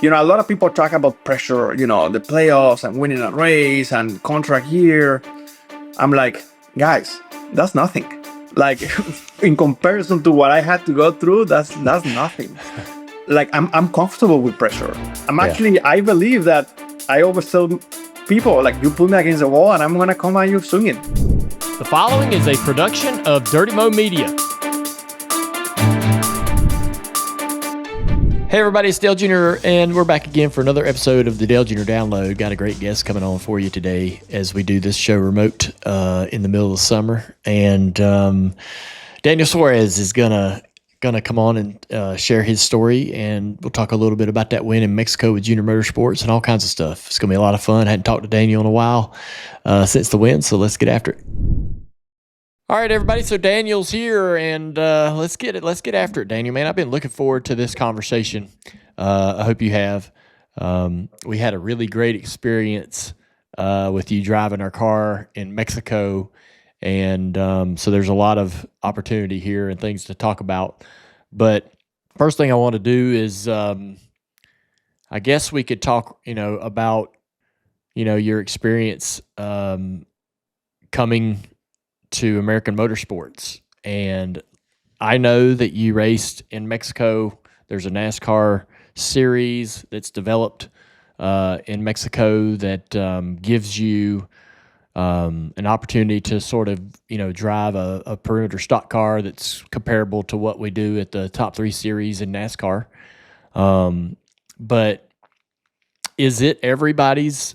A lot of people talk about pressure, the playoffs and winning a race and contract year. I'm like, guys, that's nothing. Like, in comparison to what I had to go through, that's nothing. Like, I'm comfortable with pressure. I believe that I always tell people, like, you put me against the wall and I'm gonna come at you swinging. The following is a production of Dirty Mo Media. Hey everybody, it's Dale Jr. and we're back again for another episode of the Dale Jr. Download. Got a great guest coming on for you today as we do this show remote in the middle of the summer. And Daniel Suarez is gonna come on and share his story, and we'll talk a little bit about that win in Mexico with Junior Motorsports and all kinds of stuff. It's gonna be a lot of fun. I hadn't talked to Daniel in a while since the win, so let's get after it. All right, everybody. So Daniel's here, and let's get after it, Daniel. Man, I've been looking forward to this conversation. I hope you have. We had a really great experience with you driving our car in Mexico, and so there's a lot of opportunity here and things to talk about. But first thing I want to do is, I guess we could talk, about, your experience coming to American Motorsports. And I know that you raced in Mexico. There's a NASCAR series that's developed in Mexico that gives you an opportunity to sort of, drive a perimeter stock car that's comparable to what we do at the top 3 series in NASCAR. But is it everybody's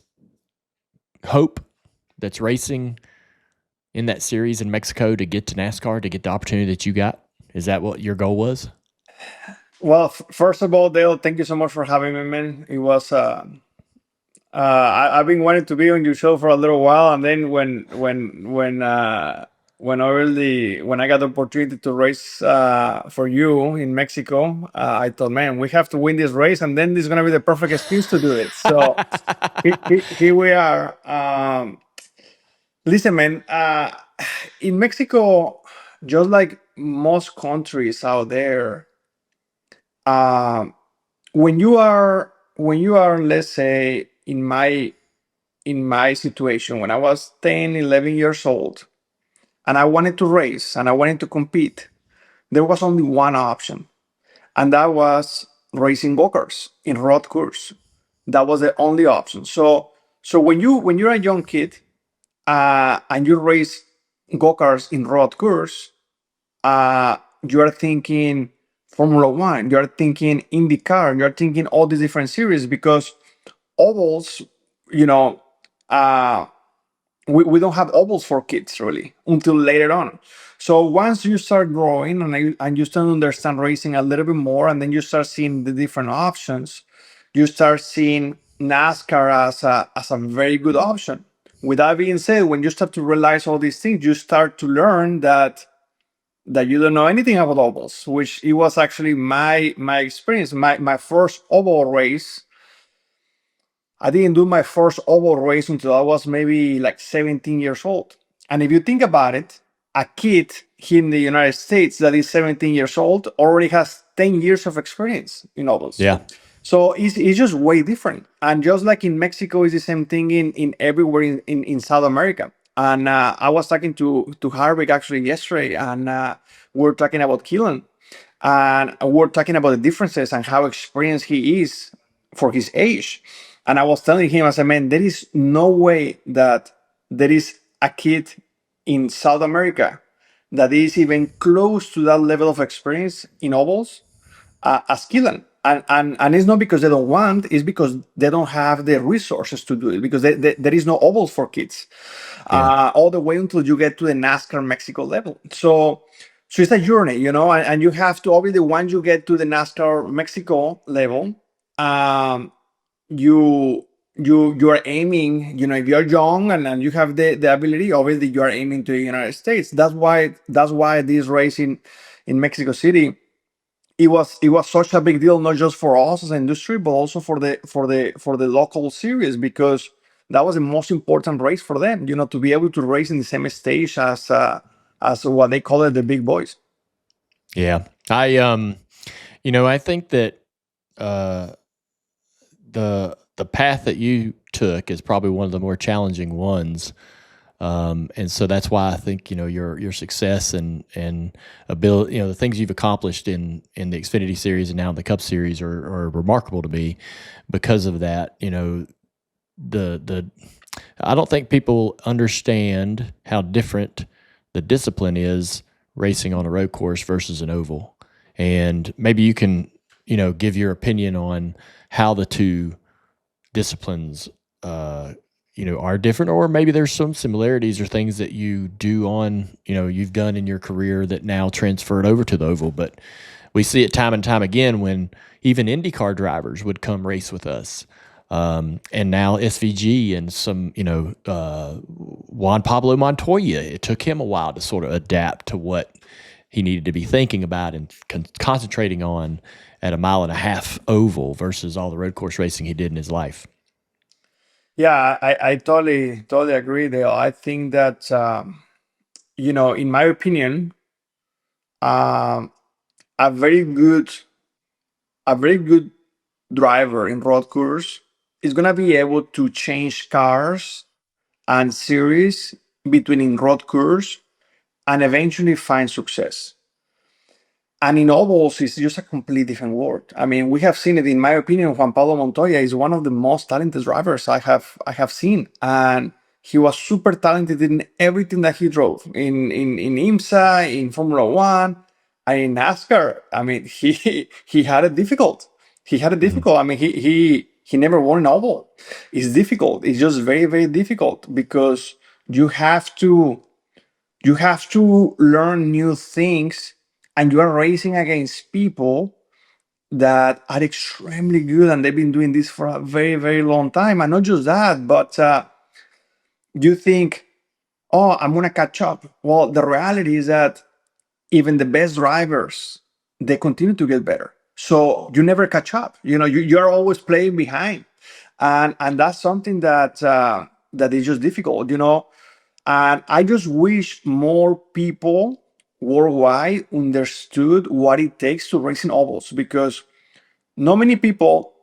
hope that's racing in that series in Mexico to get to NASCAR, to get the opportunity that you got? Is that what your goal was? Well, first of all, Dale, thank you so much for having me, man. It was I've been wanting to be on your show for a little while, and then when I got the opportunity to race for you in Mexico, I thought, man, we have to win this race, and then this is gonna be the perfect excuse to do it. So here we are. Listen, man, in Mexico, just like most countries out there, uh, when you are, let's say, in my situation, when I was 10, 11 years old, and I wanted to race and I wanted to compete, there was only one option, and that was racing go-karts in road course. That was the only option. So when you're a young kid, and you race go-karts in road course, you are thinking Formula One, you are thinking IndyCar, you are thinking all these different series, because ovals, you know, uh, we don't have ovals for kids really until later on. So once you start growing and you start to understand racing a little bit more, and then you start seeing the different options, you start seeing NASCAR as a very good option. With that being said, when you start to realize all these things, you start to learn that you don't know anything about ovals, which it was actually my experience. My first oval race, I didn't do my first oval race until I was maybe like 17 years old. And if you think about it, a kid here in the United States that is 17 years old already has 10 years of experience in ovals. Yeah. So it's just way different. And just like in Mexico, it's the same thing in everywhere in South America. And I was talking to Harvick actually yesterday, and we're talking about Keelan. And we're talking about the differences and how experienced he is for his age. And I was telling him, I said, man, there is no way that there is a kid in South America that is even close to that level of experience in ovals as Keelan. And it's not because they don't want, it's because they don't have the resources to do it, because there is no ovals for kids all the way until you get to the NASCAR Mexico level. So it's a journey, and you have to, obviously, once you get to the NASCAR Mexico level, you are aiming, if you're young and you have the ability, obviously you are aiming to the United States. That's why this race in Mexico City, it was such a big deal, not just for us as an industry, but also for the local series, because that was the most important race for them, to be able to race in the same stage as what they call it, the big boys. Yeah. I think that the path that you took is probably one of the more challenging ones. And so that's why I think, your success and ability, the things you've accomplished in the Xfinity Series and now the Cup Series are remarkable to me because of that. The I don't think people understand how different the discipline is racing on a road course versus an oval. And maybe you can, give your opinion on how the two disciplines are different, or maybe there's some similarities or things that you do on, you've done in your career that now transferred over to the oval. But we see it time and time again when even IndyCar drivers would come race with us. And now SVG and some, Juan Pablo Montoya, it took him a while to sort of adapt to what he needed to be thinking about and concentrating on at a mile and a half oval versus all the road course racing he did in his life. Yeah, I totally agree there. I think that in my opinion, um, a very good a very good driver in road course is gonna be able to change cars and series between in road course and eventually find success. And in ovals, it's just a completely different world. I mean, we have seen it. In my opinion, Juan Pablo Montoya is one of the most talented drivers I have seen, and he was super talented in everything that he drove in IMSA, in Formula One, and in NASCAR. I mean, he had it difficult. He had it Mhm. difficult. I mean, he never won an oval. It's difficult. It's just very very difficult because you have to you have to learn new things, and you are racing against people that are extremely good and they've been doing this for a very very long time. And not just that, but you think, oh, I'm gonna catch up. Well, the reality is that even the best drivers, they continue to get better, so you never catch up. You're always playing behind, and that's something that is just difficult. And I just wish more people worldwide understood what it takes to race in ovals, because not many people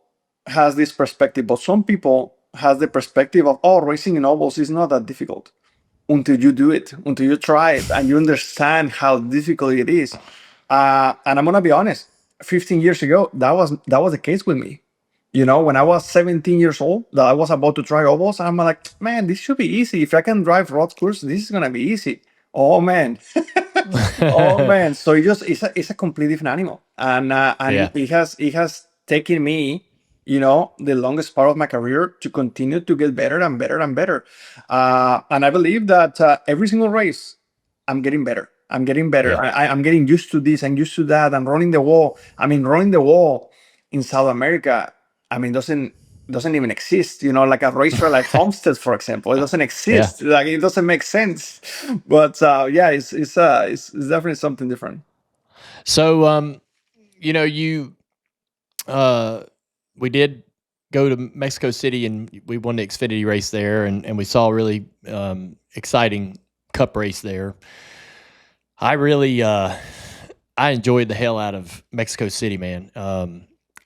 has this perspective, but some people has the perspective of, oh, racing in ovals is not that difficult until you do it, until you try it, and you understand how difficult it is. And I'm gonna be honest, 15 years ago, that was the case with me. When I was 17 years old, that I was about to try ovals, I'm like, man, this should be easy. If I can drive road course, this is gonna be easy. Oh man, oh man. So it's a completely different animal, and Yeah. it has taken me, the longest part of my career to continue to get better and better and better. And I believe that every single race, I'm getting better. I'm getting better. Yeah. I'm getting used to this and used to that. And running the wall. I mean, running the wall in South America, I mean, doesn't even exist. Like a racetrack like Homestead, for example, it doesn't Yeah. exist. Like it doesn't make sense. But yeah, it's definitely something different. So, you uh, we did go to Mexico City and we won the Xfinity race there, and we saw a really exciting Cup race there. I really I enjoyed the hell out of Mexico City, man.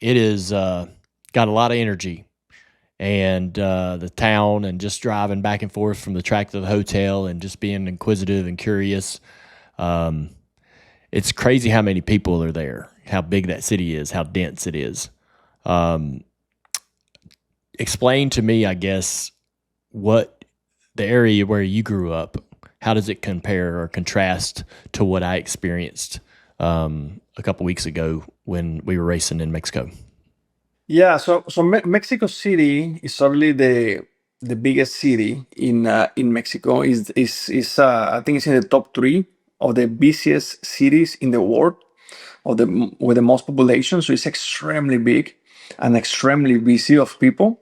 It is got a lot of energy, and the town, and just driving back and forth from the track to the hotel, and just being inquisitive and curious. Um, it's crazy how many people are there, how big that city is, how dense it is. Um, Explain to me, I guess, what the area where you grew up, how does it compare or contrast to what I experienced a couple weeks ago when we were racing in Mexico? Yeah, so Mexico City is probably the biggest city in Mexico. Is I think it's in the top three of the busiest cities in the world, with the most population. So it's extremely big and extremely busy of people.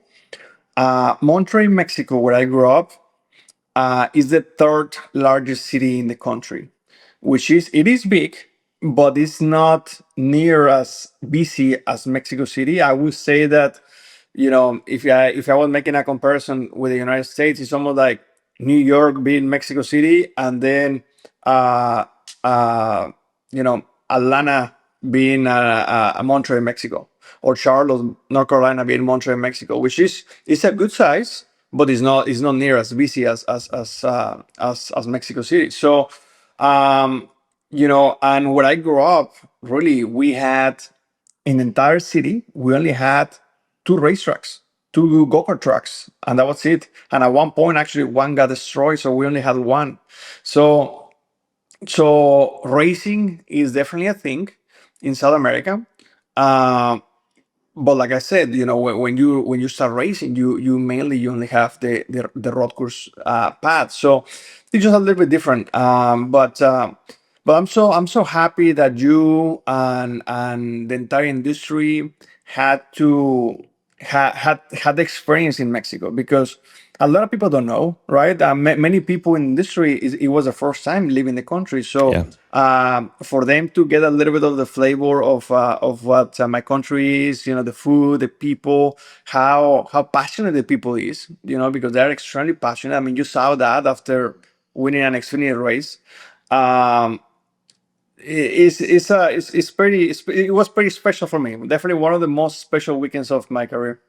Monterrey, Mexico, where I grew up, is the third largest city in the country, which it is big, but it's not near as busy as Mexico City. I would say that, if I was making a comparison with the United States, it's almost like New York being Mexico City, and then uh, Atlanta being Monterrey, Mexico, or Charlotte, North Carolina, being Monterrey, Mexico, which is a good size, but it's not near as busy as Mexico City. So, um, and where I grew up, really, we had in the entire city, we only had two racetracks, two go-kart tracks, and that was it. And at one point, actually, one got destroyed, so we only had one. So, so racing is definitely a thing in South America. Um, but like I said, when you start racing, you only have the road course path, so it's just a little bit different. But I'm so happy that you and the entire industry had the experience in Mexico, because a lot of people don't know, right? Many people in the industry, it was the first time leaving the country, so Yeah. for them to get a little bit of the flavor of what my country is, the food, the people, how passionate the people is, because they're extremely passionate. I mean, you saw that after winning an Xfinity race. Um, it was pretty special for me. Definitely one of the most special weekends of my career.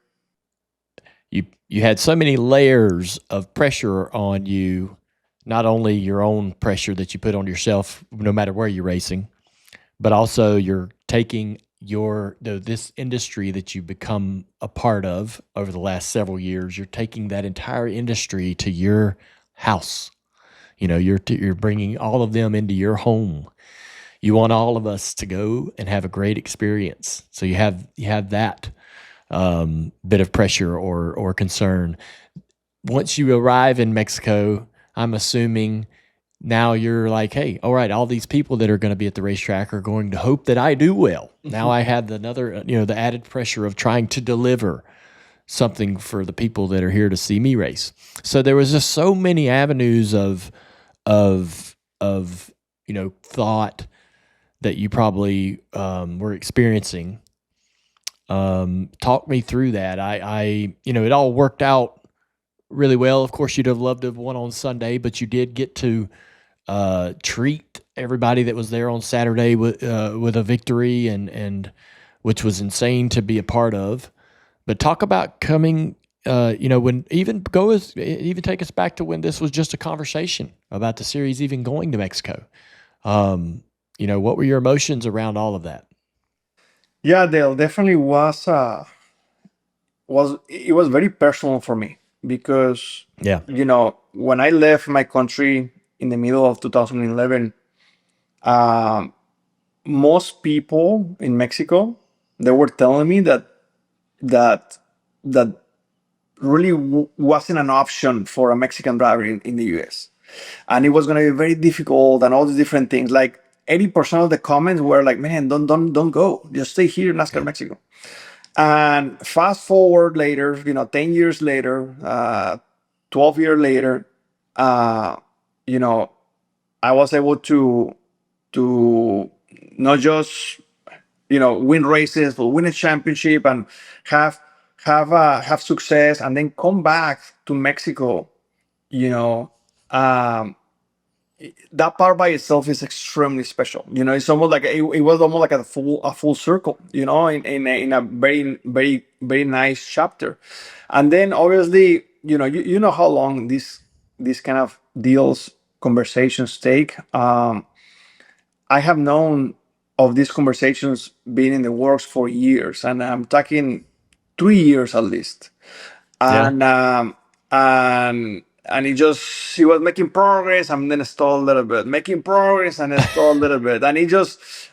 You had so many layers of pressure on you, not only your own pressure that you put on yourself no matter where you're racing, but also you're taking this industry that you become a part of over the last several years. You're taking that entire industry to your house. You're bringing all of them into your home. You want all of us to go and have a great experience. So you have that bit of pressure or concern. Once you arrive in Mexico, I'm assuming now you're like, hey, all right, all these people that are going to be at the racetrack are going to hope that I do well. Now I have the added pressure of trying to deliver something for the people that are here to see me race. So there was just so many avenues of thought that you probably were experiencing. Talk me through that. It all worked out really well. Of course, you'd have loved to have won on Sunday, but you did get to treat everybody that was there on Saturday with a victory, and which was insane to be a part of. But talk about coming. When even take us back to when this was just a conversation about the series even going to Mexico. What were your emotions around all of that? Yeah, Dale, definitely was very personal for me, because Yeah, when I left my country in the middle of 2011, um, most people in Mexico, they were telling me that that really wasn't an option for a Mexican driver in the US, and it was going to be very difficult and all these different things. Like 80% of the comments were like, "Man, don't go, just stay here in NASCAR yeah, Mexico." And fast forward later, 10 years later, 12 years later, uh, you know, I was able to not just win races, but win a championship and have have success, and then come back to Mexico. You know, um, that part by itself is extremely special. It's almost like it was almost like a full circle. In a very very very nice chapter, and then obviously you know how long these kind of deals conversations take. I have known of these conversations being in the works for years, and I'm talking 3 years at least. yeah. And um and and he was making progress and then stalled a little bit, making progress and then stalled a little bit, and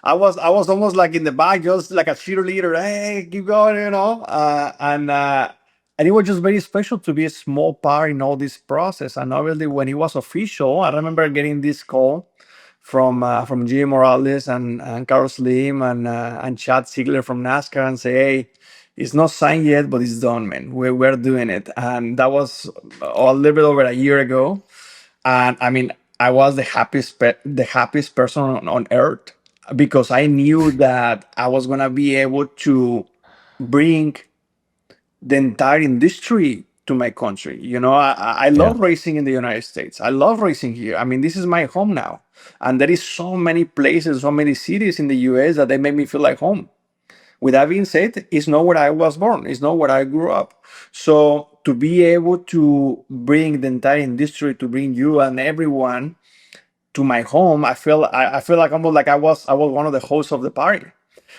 I was almost like in the back, just like a cheerleader. Hey, keep going, and it was just very special to be a small part in all this process. And obviously, when it was official, I remember getting this call from Jim Morales and Carlos Slim and Chad Ziegler from NASCAR, and say, "Hey, it's not signed yet, but it's done, man. We're doing it." And that was a little bit over a year ago. And I mean, I was the happiest person on earth, because I knew that I was gonna be able to bring the entire industry to my country. I Yeah. love racing in the United States. I love racing here. I mean, this is my home now. And there is so many places, so many cities in the US that they make me feel like home. With that being said, it's not where I was born. It's not where I grew up. So to be able to bring the entire industry, to bring you and everyone to my home, I feel like almost like I was one of the hosts of the party.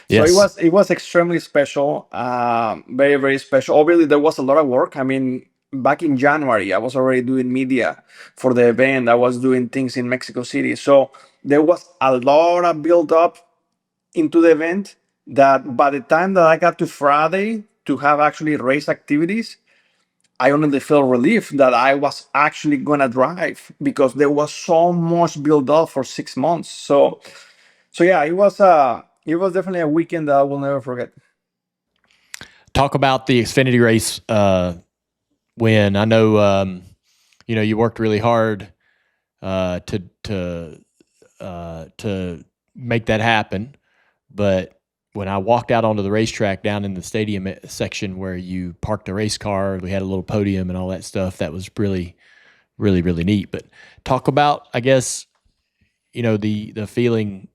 So it Yes. was it was extremely special, very very special. Obviously, there was a lot of work. I mean, back in January, I was already doing media for the event. I was doing things in Mexico City, so there was a lot of build up into the event. That by the time that I got to Friday to have actually race activities, I only felt relief that I was actually gonna drive because there was so much build up for 6 months. So yeah, it was definitely a weekend that I will never forget. Talk about the Xfinity race win. I know you worked really hard to make that happen, but when I walked out onto the racetrack down in the stadium section where you parked the race car, we had a little podium and all that stuff. That was really, really, really neat. But talk about, I guess, the feeling.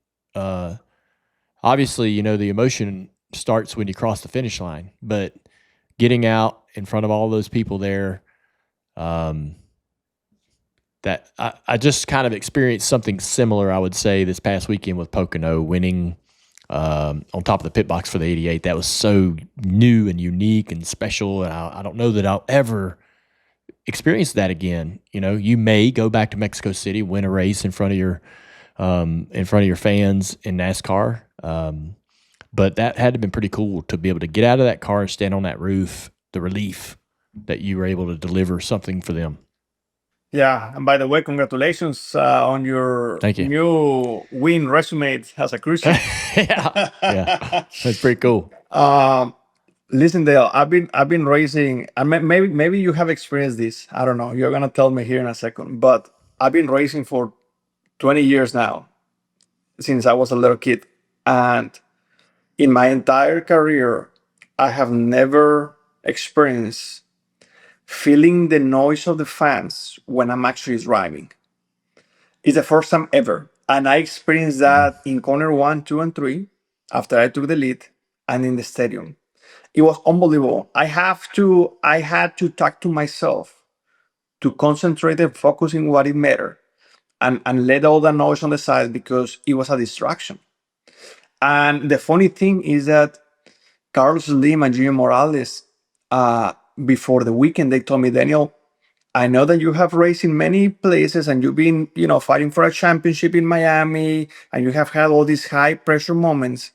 Obviously, the emotion starts when you cross the finish line, but getting out in front of all those people there, um, that I just kind of experienced something similar, I would say, this past weekend with Pocono winning on top of the pit box for the 88. That was so new and unique and special. And I don't know that I'll ever experience that again. You may go back to Mexico City, win a race in front of your fans in NASCAR. But that had to have been pretty cool to be able to get out of that car, stand on that roof, the relief that you were able to deliver something for them. Yeah, and by the way, congratulations on your Thank you. new win resume as a cruiser. Yeah. Yeah. That's pretty cool. um, Listen, Dale, I've been racing. I maybe you have experienced this. I don't know. You're gonna tell me here in a second, but I've been racing for 20 years now, since I was a little kid, and in my entire career, I have never experienced feeling the noise of the fans when I'm actually driving. It's the first time ever. And I experienced Mm. that in corner one, two, and three after I took the lead and in the stadium. It was unbelievable. I had to talk to myself to concentrate and focus in what it mattered and let all the noise on the side because it was a distraction. And the funny thing is that Carlos Slim and Jimmy Morales, uh, before the weekend, they told me, Daniel, I know that you have raced in many places and you've been, fighting for a championship in Miami and you have had all these high pressure moments,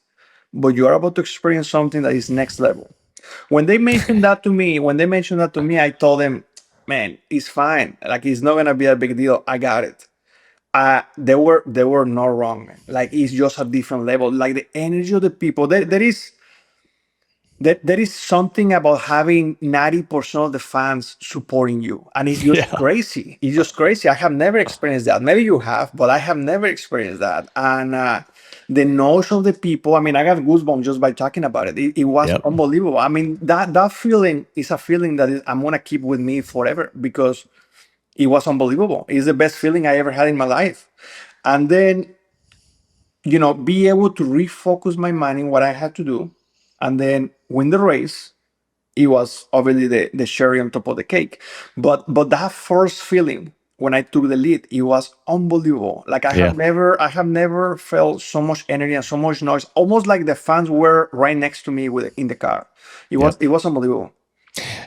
but you are about to experience something that is next level. When they mentioned that to me, I told them, man, it's fine. Like it's not gonna be a big deal. I got it. They were not wrong, man. Like it's just a different level. Like the energy of the people. There is something about having 90% of the fans supporting you. And it's just Yeah. crazy. It's just crazy. I have never experienced that. Maybe you have, but I have never experienced that. And the notion of the people, I mean, I got goosebumps just by talking about it. It was Yep. unbelievable. I mean, that feeling is a feeling that I'm going to keep with me forever because it was unbelievable. It's the best feeling I ever had in my life. And then, be able to refocus my mind in what I had to do and then win the race. It was obviously the cherry on top of the cake. But that first feeling when I took the lead, it was unbelievable. Like Yeah. I have never felt so much energy and so much noise, almost like the fans were right next to me in the car. It was Yep. it was unbelievable.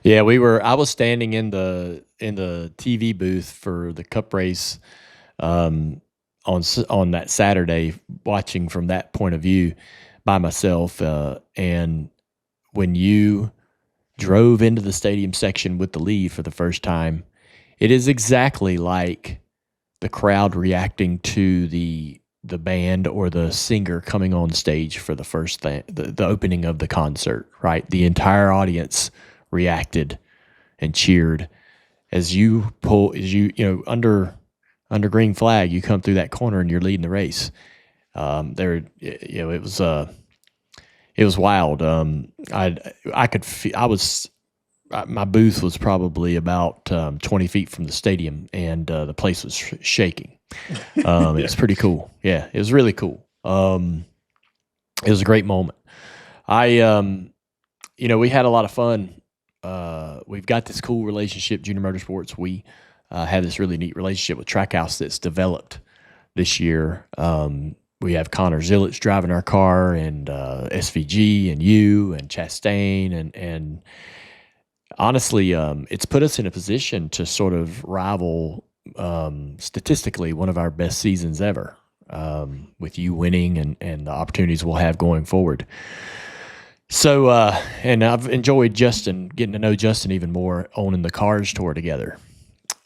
Yeah, I was standing in the TV booth for the Cup race um, on that Saturday, watching from that point of view by myself. And when you drove into the stadium section with the lead for the first time, it is exactly like the crowd reacting to the band or the singer coming on stage for the first thing, the opening of the concert, right? The entire audience reacted and cheered as you under green flag, you come through that corner and you're leading the race. There, it was wild. I could feel, I was my booth was probably about 20 feet from the stadium, and the place was shaking. It Yeah. was pretty cool. Yeah, it was really cool. It was a great moment. I, we had a lot of fun. We've got this cool relationship, Junior Motorsports. We have this really neat relationship with Trackhouse that's developed this year. We have Connor Zillich driving our car, and SVG, and you, and Chastain, and honestly, it's put us in a position to sort of rival, statistically, one of our best seasons ever, with you winning, and the opportunities we'll have going forward. So, and I've enjoyed getting to know Justin even more, owning the Cars Tour together.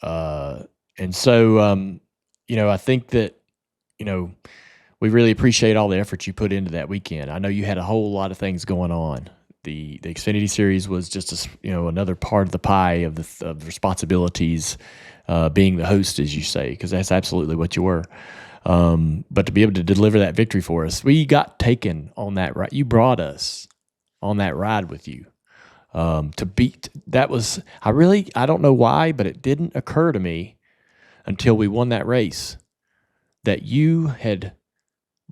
And so, I think that, we really appreciate all the effort you put into that weekend. I know you had a whole lot of things going on. The Xfinity Series was just another part of the pie of the responsibilities, being the host, as you say, because that's absolutely what you were. But to be able to deliver that victory for us, we got taken on that ride. You brought us on that ride with you. To beat that was I don't know why, but it didn't occur to me until we won that race that you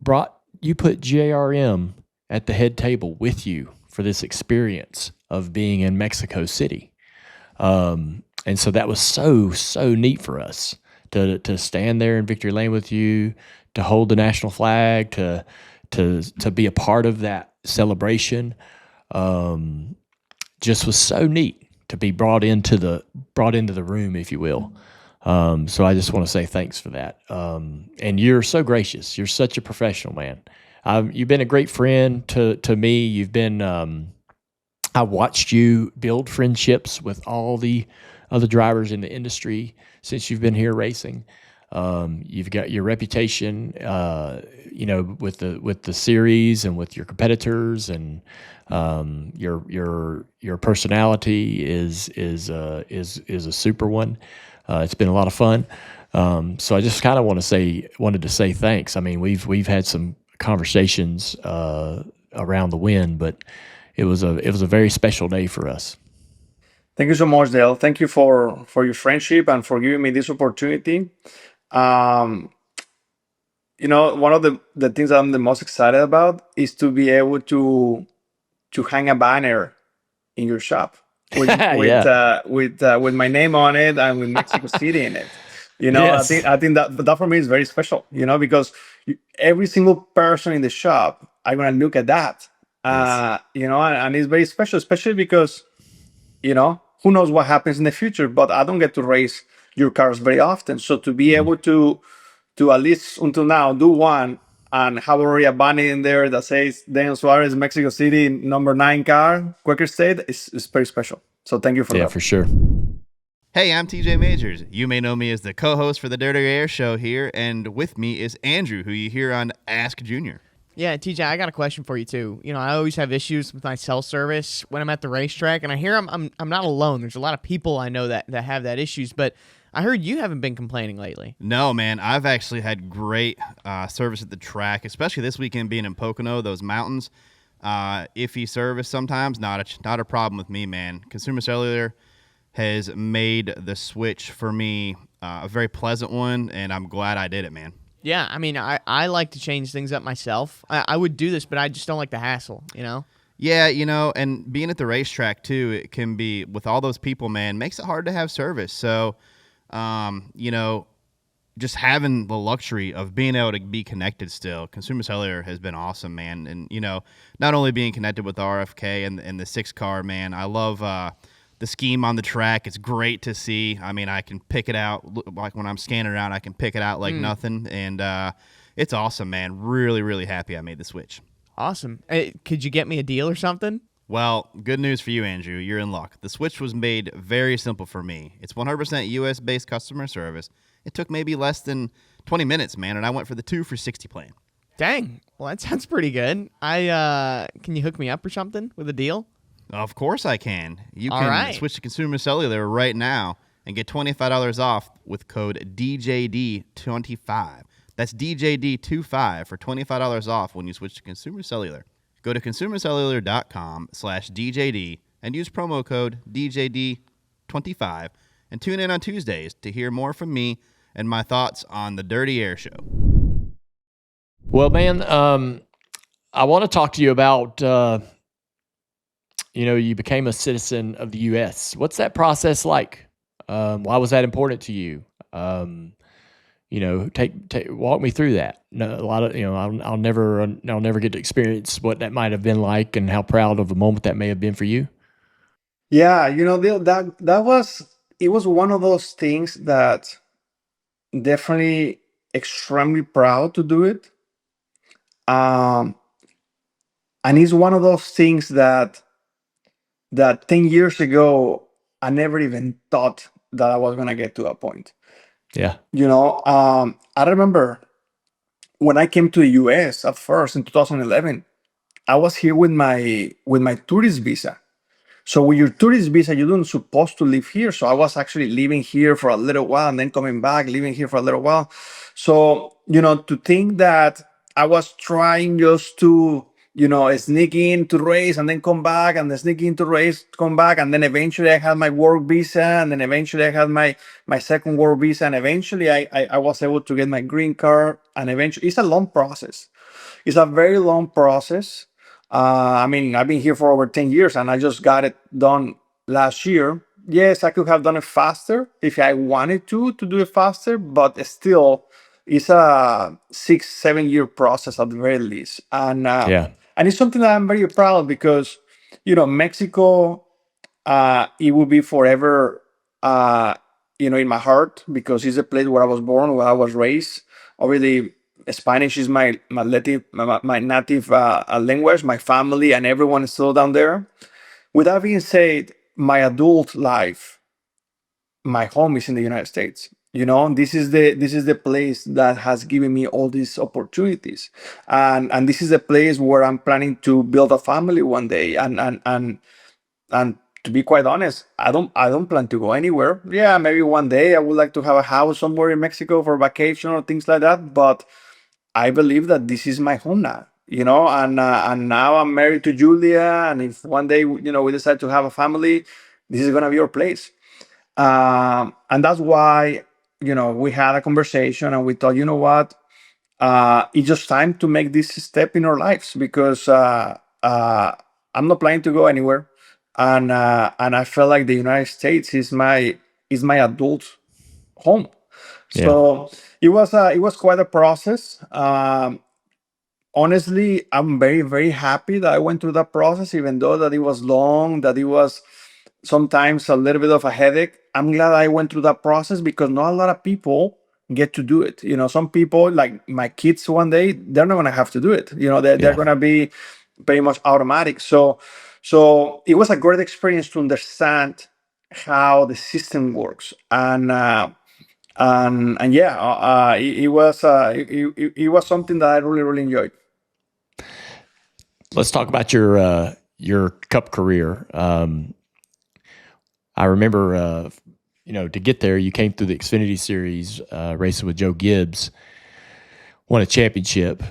put JRM at the head table with you for this experience of being in Mexico City. And so that was so neat for us to stand there in victory lane with you, to hold the national flag, to be a part of that celebration. Just was so neat to be brought into the room, if you will. So I just want to say thanks for that. And you're so gracious. You're such a professional, man. You've been a great friend to me. You've been, I watched you build friendships with all the other drivers in the industry since you've been here racing. You've got your reputation, with the series and with your competitors, and your personality is a super one. It's been a lot of fun. So I just kind of wanted to say thanks. I mean, we've had some conversations around the win, but it was a very special day for us. Thank you so much, Dale. Thank you for your friendship and for giving me this opportunity. Um, one of the things I'm the most excited about is to be able to hang a banner in your shop with Yeah. with my name on it and with Mexico City in it. Yes. I think that for me is very special. Because every single person in the shop are gonna look at that. Yes. And it's very special, especially because who knows what happens in the future. But I don't get to race your cars very often, so to be able to at least until now do one and have already a banner in there that says Daniel Suarez, Mexico City, number 9 car, Quaker State, is very special. So thank you for Yeah, that. for sure. Hey, I'm TJ Majors. You may know me as the co-host for the Dirty Air Show here, and with me is Andrew, who you hear on Ask Junior. Yeah, TJ, I got a question for you too. I always have issues with my cell service when I'm at the racetrack, and I hear I'm not alone. There's a lot of people I know that have that issues, but I heard you haven't been complaining lately. No, man, I've actually had great service at the track, especially this weekend being in Pocono, those mountains. Iffy service sometimes, not a problem with me, man. Consumer Cellular has made the switch for me a very pleasant one, and I'm glad I did it, man. Yeah, I mean, I like to change things up myself. I would do this, but I just don't like the hassle, Yeah, and being at the racetrack, too, it can be, with all those people, man, makes it hard to have service. So, just having the luxury of being able to be connected still, Consumer Cellular has been awesome, man. And, not only being connected with RFK and the 6 car, man, I love the scheme on the track. It's great to see. I mean, I can pick it out. Like when I'm scanning around, I can pick it out like nothing. And it's awesome, man. Really, really happy I made the switch. Awesome. Hey, could you get me a deal or something? Well, good news for you, Andrew. You're in luck. The switch was made very simple for me. It's 100% U.S.-based customer service. It took maybe less than 20 minutes, man, and I went for the 2 for $60 plan. Dang. Well, that sounds pretty good. Can you hook me up or something with a deal? Of course I can. You All can right. switch to Consumer Cellular right now and get $25 off with code DJD25. That's DJD25 for $25 off when you switch to Consumer Cellular. Go to consumercellular.com/DJD and use promo code DJD25 and tune in on Tuesdays to hear more from me and my thoughts on the Dirty Air Show. Well, man, I want to talk to you about, you became a citizen of the U.S. What's that process like? Why was that important to you? Walk me through that. No, a lot of, I'll never get to experience what that might have been like and how proud of a moment that may have been for you. Yeah, it was one of those things that definitely extremely proud to do it. And it's one of those things that 10 years ago I never even thought that I was gonna get to a point. Yeah. I remember when I came to the US at first in 2011, I was here with my tourist visa. So with your tourist visa, you don't supposed to live here. So I was actually living here for a little while and then coming back, living here for a little while. So, to think that I was trying just to, sneak in to race and then come back and then sneak in to race, come back. And then eventually I had my work visa and then eventually I had my second work visa. And eventually I was able to get my green card. And eventually it's a long process. It's a very long process. I've been here for over 10 years and I just got it done last year. Yes, I could have done it faster if I wanted to do it faster, but still, it's a 6-7 year process at the very least. And it's something that I'm very proud of because, Mexico, it will be forever, in my heart because it's a place where I was born, where I was raised. Obviously, Spanish is my native language. My family and everyone is still down there. With that being said, my adult life, my home is in the United States. This is the place that has given me all these opportunities, and this is the place where I'm planning to build a family one day. And to be quite honest, I don't plan to go anywhere. Yeah, maybe one day I would like to have a house somewhere in Mexico for vacation or things like that. But I believe that this is my home now, and now I'm married to Julia. And if one day, we decide to have a family, this is gonna be our place. And that's why, we had a conversation and we thought, you know what, it's just time to make this step in our lives because I'm not planning to go anywhere, and I felt like the United States is my adult home. So it was quite a process. Honestly, I'm very, very happy that I went through that process, even though that it was long, that it was sometimes a little bit of a headache. I'm glad I went through that process because not a lot of people get to do it. Some people, like my kids one day, they're not going to have to do it. They're going to be pretty much automatic. So it was a great experience to understand how the system works. And yeah, it was something that I really, really enjoyed. Let's talk about your Cup career. I remember, to get there, you came through the Xfinity Series, racing with Joe Gibbs, won a championship.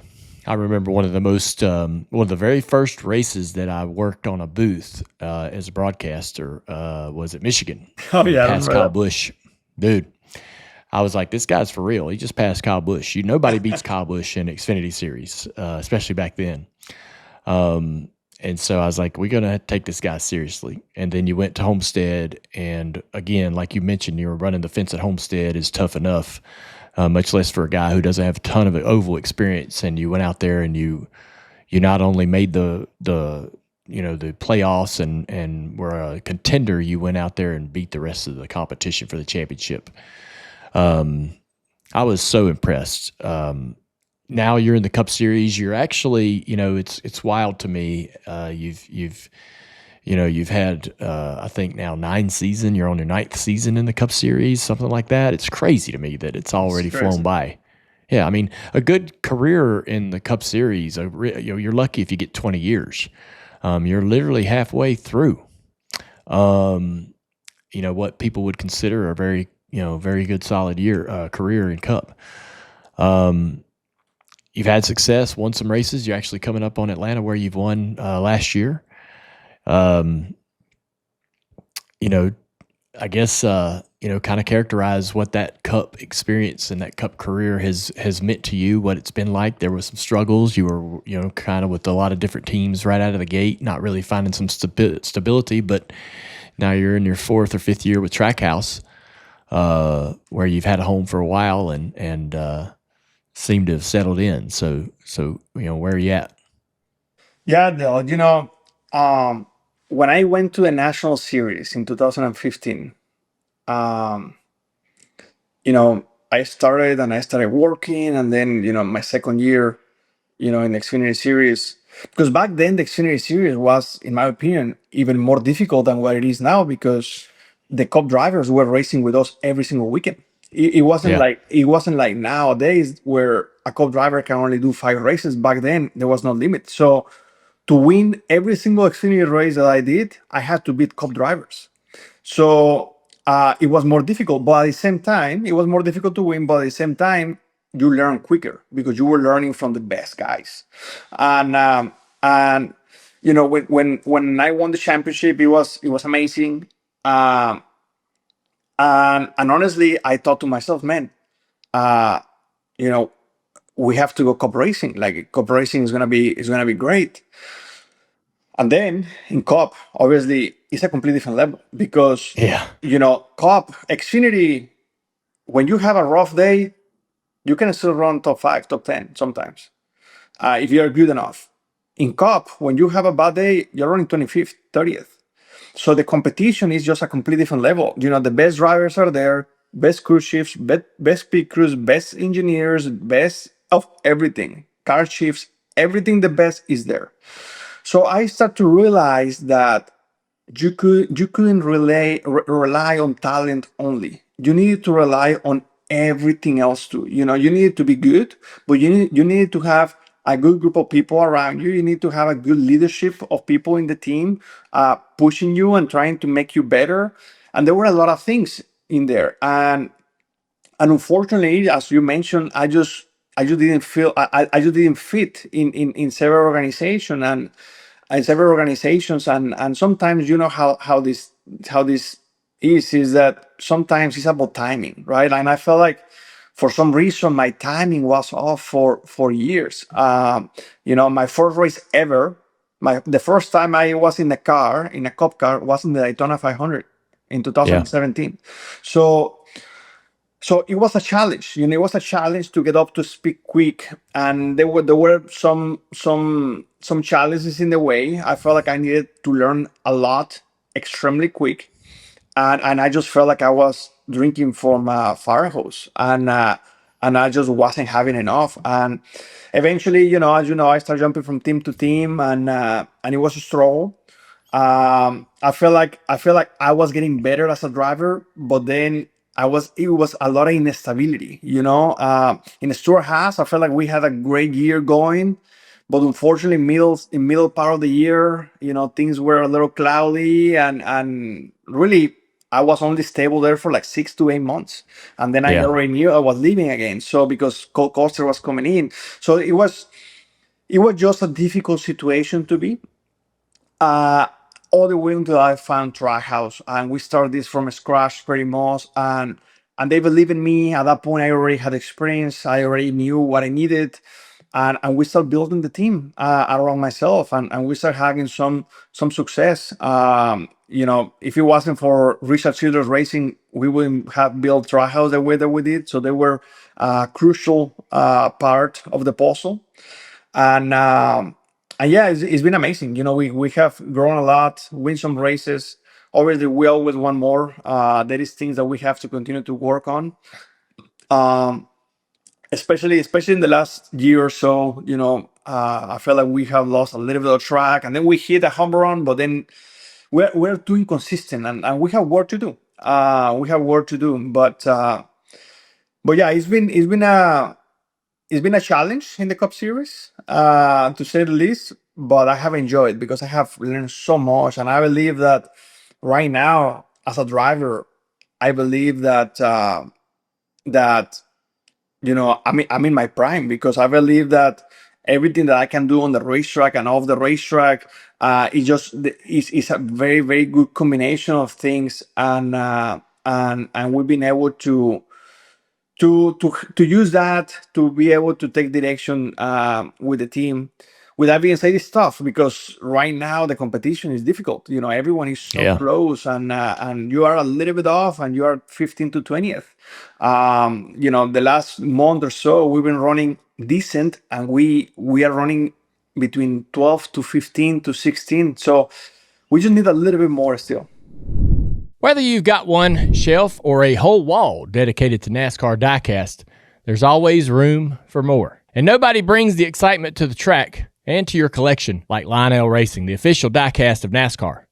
I remember one of the very first races that I worked on a booth as a broadcaster was at Michigan. Oh yeah, past Kyle Busch, dude. I was like, this guy's for real. He just passed Kyle Busch. Nobody beats Kyle Busch in Xfinity Series, especially back then. And so I was like, we're going to take this guy seriously. And then you went to Homestead. And again, like you mentioned, you were running the fence at Homestead is tough enough, much less for a guy who doesn't have a ton of oval experience. And you went out there and you not only made the playoffs and were a contender, you went out there and beat the rest of the competition for the championship. I was so impressed. Now you're in the Cup Series. You're actually, it's wild to me. You've had, I think now 9 seasons. You're on your 9th season in the Cup Series, something like that. It's crazy to me that it's already flown by. Yeah, I mean, a good career in the Cup Series. You're lucky if you get 20 years. You're literally halfway through. What people would consider a very good solid career in Cup. You've had success, won some races. You're actually coming up on Atlanta where you've won last year. you know, I guess kind of characterize what that Cup experience and that Cup career has meant to you, what it's been like. There was some struggles. You were, kind of with a lot of different teams right out of the gate, not really finding some stability. But now you're in your fourth or fifth year with Trackhouse, where you've had a home for a while and seem to have settled in. So where are you at? Yeah, Dale, when I went to the national series in 2015, um, I started working, and then, my second year, in the Xfinity series, because back then the Xfinity series was, in my opinion, even more difficult than what it is now, because the Cup drivers were racing with us every single weekend. Yeah. It wasn't like nowadays where a Cup driver can only do 5 races. Back then there was no limit. So to win every single Xfinity race that I did, I had to beat Cup drivers. So it was more difficult, but at the same time, it was more difficult to win. But at the same time, you learn quicker because you were learning from the best guys. And when I won the championship, it was amazing. Um, and honestly, I thought to myself, man, uh, you know, we have to go cup racing. Like, cup racing is gonna be great. And then in Cup, obviously, it's a completely different level because, Yeah. Cup, Xfinity, when you have a rough day, you can still run top five, top 10 sometimes, if you're good enough. In Cup, when you have a bad day, you're running 25th, 30th. So the competition is just a completely different level. The best drivers are there, best crew shifts, best pit crews, best engineers, best of everything, car shifts, everything the best is there. So I start to realize that you couldn't rely on talent only. You needed to rely on everything else too. You needed to be good, but you needed to have a good group of people around you. You need to have a good leadership of people in the team, pushing you and trying to make you better. And there were a lot of things in there. And unfortunately, as you mentioned, I just didn't feel I just didn't fit in several organizations, and sometimes, how this is that sometimes it's about timing, right? And I felt like for some reason my timing was off for years. My first race ever, the first time I was in a cup car, was in the Daytona 500 in Yeah. 2017. So it was a challenge. It was a challenge to get up to speed quick, and there were some challenges in the way. I felt like I needed to learn a lot extremely quick, and I just felt like I was drinking from a fire hose, and I just wasn't having enough. And eventually, as you know, I started jumping from team to team, and it was a struggle. I feel like I was getting better as a driver, but then it was a lot of instability. In Stuart Haas, I felt like we had a great year going, but unfortunately, middle part of the year, things were a little cloudy, and really, I was only stable there for like 6 to 8 months, and then I Yeah. already knew I was leaving again. So because Cole Coster was coming in, so it was just a difficult situation to be, uh, all the way until I found Trackhouse, and we started this from scratch pretty much, and they believe in me. At that point, I already had experience. I already knew what I needed, and we started building the team around myself, and we started having some success. If it wasn't for Richard Childress Racing, we wouldn't have built Trackhouse the way that we did. So they were a crucial part of the puzzle. And um and yeah, it's been amazing. We have grown a lot, win some races. Obviously, we always want more. There is things that we have to continue to work on, um especially in the last year or so. I feel like we have lost a little bit of track, and then we hit a home run, but then we're too inconsistent, and we have work to do. But yeah, it's been a challenge in the Cup Series, to say the least. But I have enjoyed, because I have learned so much, and I believe that right now, as a driver, I believe that I'm in my prime, because I believe that everything that I can do on the racetrack and off the racetrack. It's a very, very good combination of things, and we've been able to use that to be able to take direction with the team. With that being said, it's tough because right now the competition is difficult. Everyone is so Yeah. close, and you are a little bit off, and you are 15 to 20th. The last month or so, we've been running decent, and we are running between 12 to 15 to 16. So we just need a little bit more still. Whether you've got one shelf or a whole wall dedicated to NASCAR diecast, there's always room for more. And nobody brings the excitement to the track and to your collection like Lionel Racing, the official diecast of NASCAR.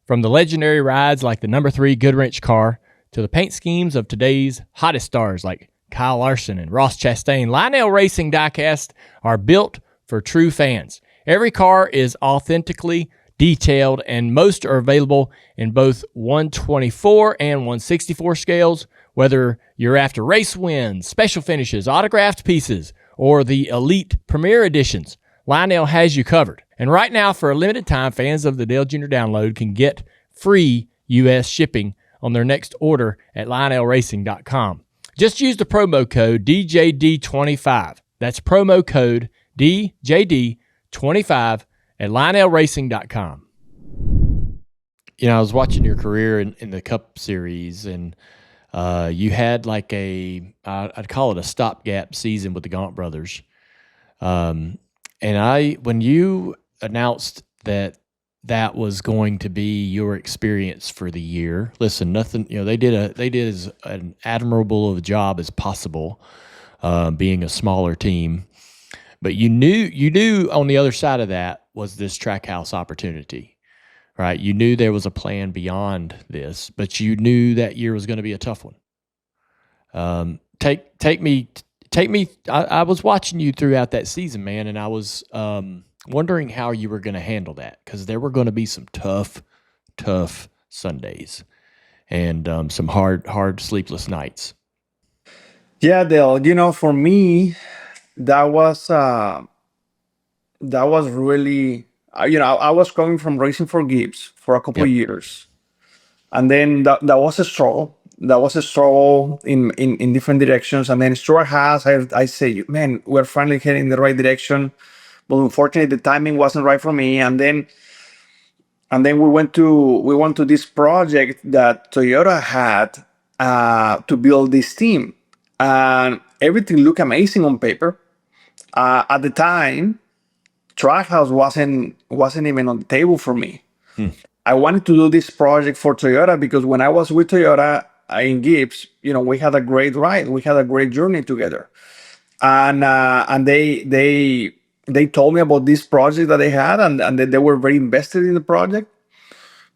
From the legendary rides like the number 3 Goodwrench car to the paint schemes of today's hottest stars like Kyle Larson and Ross Chastain, Lionel Racing diecasts are built for true fans. Every car is authentically detailed, and most are available in both 124 and 164 scales. Whether you're after race wins, special finishes, autographed pieces, or the elite premier editions, Lionel has you covered. And right now, for a limited time, fans of the Dale Jr. Download can get free U.S. shipping on their next order at LionelRacing.com. Just use the promo code DJD25. That's promo code DJD25 at LionelRacing.com. I was watching your career in the Cup Series, and you had like I'd call it a stopgap season with the Gaunt brothers. And when you announced that was going to be your experience for the year, listen, nothing, they did as an admirable of a job as possible, being a smaller team. But you knew on the other side of that was this Trackhouse opportunity, right? You knew there was a plan beyond this, but you knew that year was going to be a tough one. Take me. I was watching you throughout that season, man, and I was wondering how you were going to handle that, because there were going to be some tough Sundays and some hard sleepless nights. Yeah, Dale. For me, that was really, I was coming from racing for Gibbs for a couple of years, and then that was a struggle. That was a struggle in different directions, and then Trackhouse, I say, man, we're finally heading in the right direction, but unfortunately the timing wasn't right for me. And then we went to this project that Toyota had to build this team, and everything looked amazing on paper. At the time, Trackhouse wasn't even on the table for me. I wanted to do this project for Toyota because when I was with Toyota in Gibbs, we had a great ride, we had a great journey together, and they told me about this project that they had, and they were very invested in the project.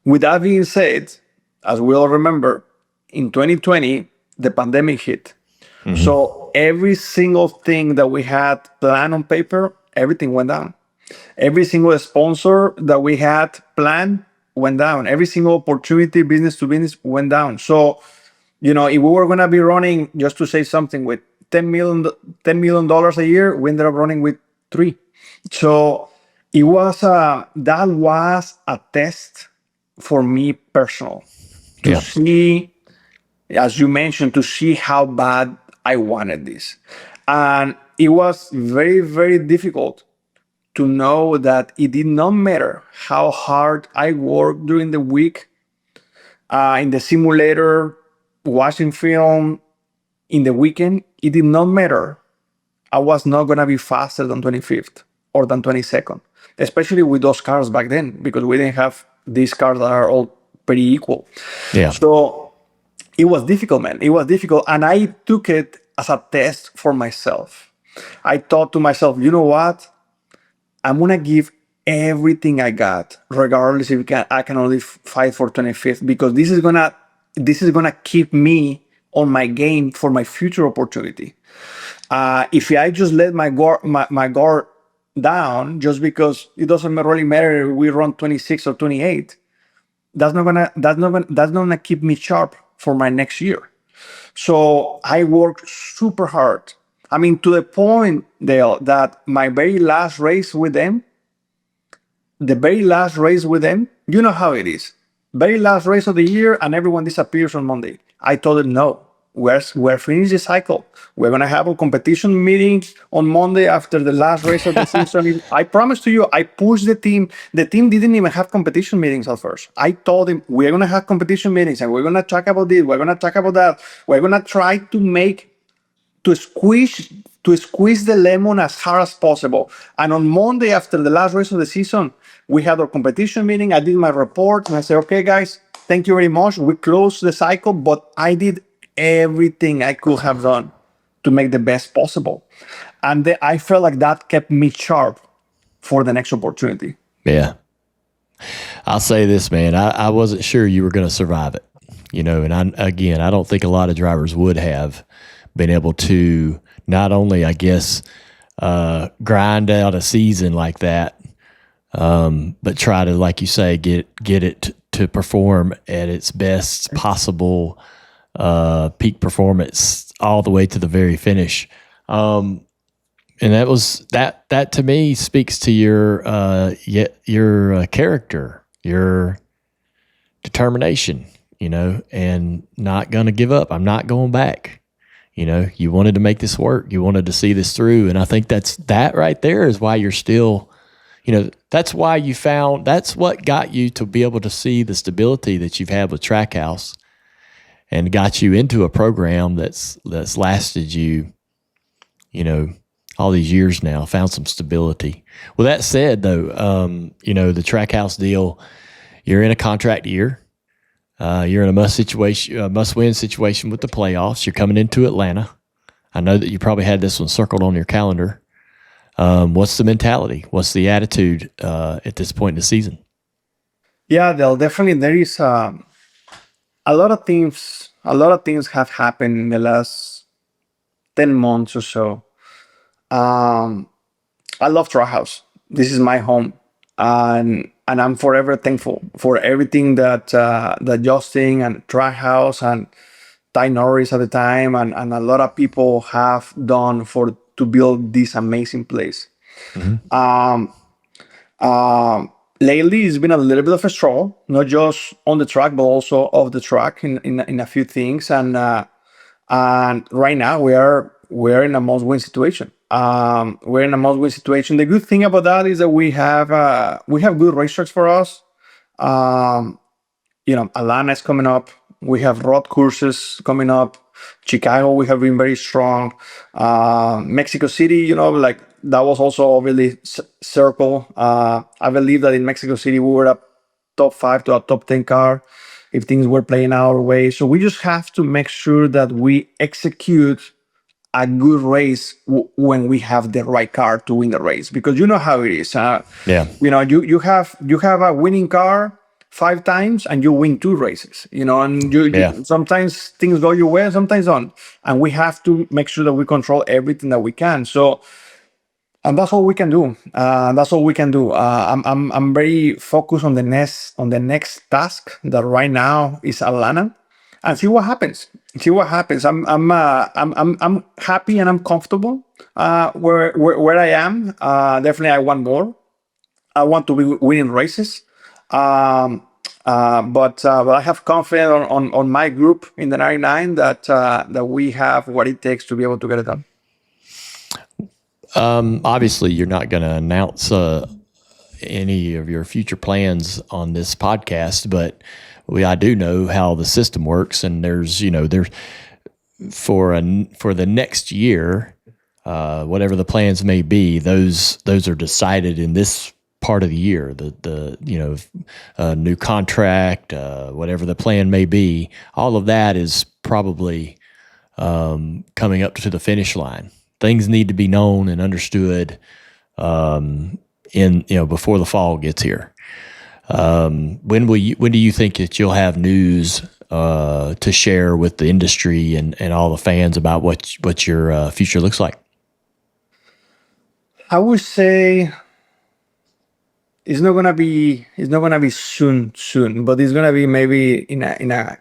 With that being said, as we all remember, in 2020 the pandemic hit. So every single thing that we had planned on paper, everything went down. Every single sponsor that we had planned went down. Every single opportunity, business to business, went down. So, if we were going to be running, just to say something, with $10 million a year, we ended up running with 3. So that was a test for me personal to see, as you mentioned, to see how bad I wanted this. And it was very, very difficult to know that it did not matter how hard I worked during the week, in the simulator, watching film, in the weekend. It did not matter. I was not going to be faster than 25th or than 22nd, especially with those cars back then, because we didn't have these cars that are all pretty equal. Yeah. So it was difficult, man. It was difficult. And I took it as a test for myself. I thought to myself, you know what? I'm going to give everything I got, regardless if I can only fight for 25th, because this is gonna keep me on my game for my future opportunity. If I just let my guard down, just because it doesn't really matter if we run 26 or 28, that's not gonna keep me sharp for my next year. So I worked super hard. I mean, to the point, Dale, that my very last race with them, the very last race with them, you know how it is. Very last race of the year, and everyone disappears on Monday. I told them, no, we're finished the cycle. We're going to have a competition meeting on Monday after the last race of the season. I promise to you, I pushed the team. The team didn't even have competition meetings at first. I told them, we're going to have competition meetings, and we're going to talk about this, we're going to talk about that. We're going to try to squeeze the lemon as hard as possible. And on Monday, after the last race of the season, we had our competition meeting. I did my report, and I said, okay, guys, thank you very much. We closed the cycle, but I did everything I could have done to make the best possible. And I felt like that kept me sharp for the next opportunity. Yeah. I'll say this, man. I wasn't sure you were going to survive it, and I don't think a lot of drivers would have been able to not only, I guess, grind out a season like that, but try to, like you say, get it to perform at its best possible peak performance all the way to the very finish. And that to me speaks to your character, your determination, and not going to give up. I'm not going back. You wanted to make this work. You wanted to see this through. And I think that right there is why you're still, that's why that's what got you to be able to see the stability that you've had with Trackhouse and got you into a program that's lasted you, all these years now, found some stability. With that said, though, the Trackhouse deal, you're in a contract year. You're in a must-win situation with the playoffs. You're coming into Atlanta. I know that you probably had this one circled on your calendar. What's the mentality? What's the attitude at this point in the season? Yeah, there is a lot of things. A lot of things have happened in the last 10 months or so. I love Trackhouse. This is my home, and I'm forever thankful for everything that Justin and Trackhouse and Ty Norris at the time and a lot of people have done to build this amazing place. Mm-hmm. Lately, it's been a little bit of a struggle, not just on the track, but also off the track in a few things. And right now we're in a must-win situation. We're in a must-win situation. The good thing about that is that we have good racetracks for us. Atlanta is coming up. We have road courses coming up. Chicago, we have been very strong. Mexico City, that was also a really circle. I believe that in Mexico City, we were a top 5 to a top 10 car if things were playing our way. So we just have to make sure that we execute a good race when we have the right car to win the race, because you know how it is. Yeah. You have a winning car 5 times and you win 2 races, and you sometimes things go your way, sometimes don't, and we have to make sure that we control everything that we can. So, and that's all we can do. I'm very focused on the next task that right now is Atlanta, and see what happens. I'm happy and I'm comfortable where I am. Definitely, I want more. I want to be winning races. But I have confidence on my group in the 99 that we have what it takes to be able to get it done. Obviously, you're not going to announce any of your future plans on this podcast, but I do know how the system works, and there's for the next year, whatever the plans may be, those are decided in this part of the year. The new contract, whatever the plan may be, all of that is probably coming up to the finish line. Things need to be known and understood before the fall gets here. When do you think that you'll have news to share with the industry and all the fans about what your future looks like? I would say it's not gonna be soon, but it's gonna be maybe in a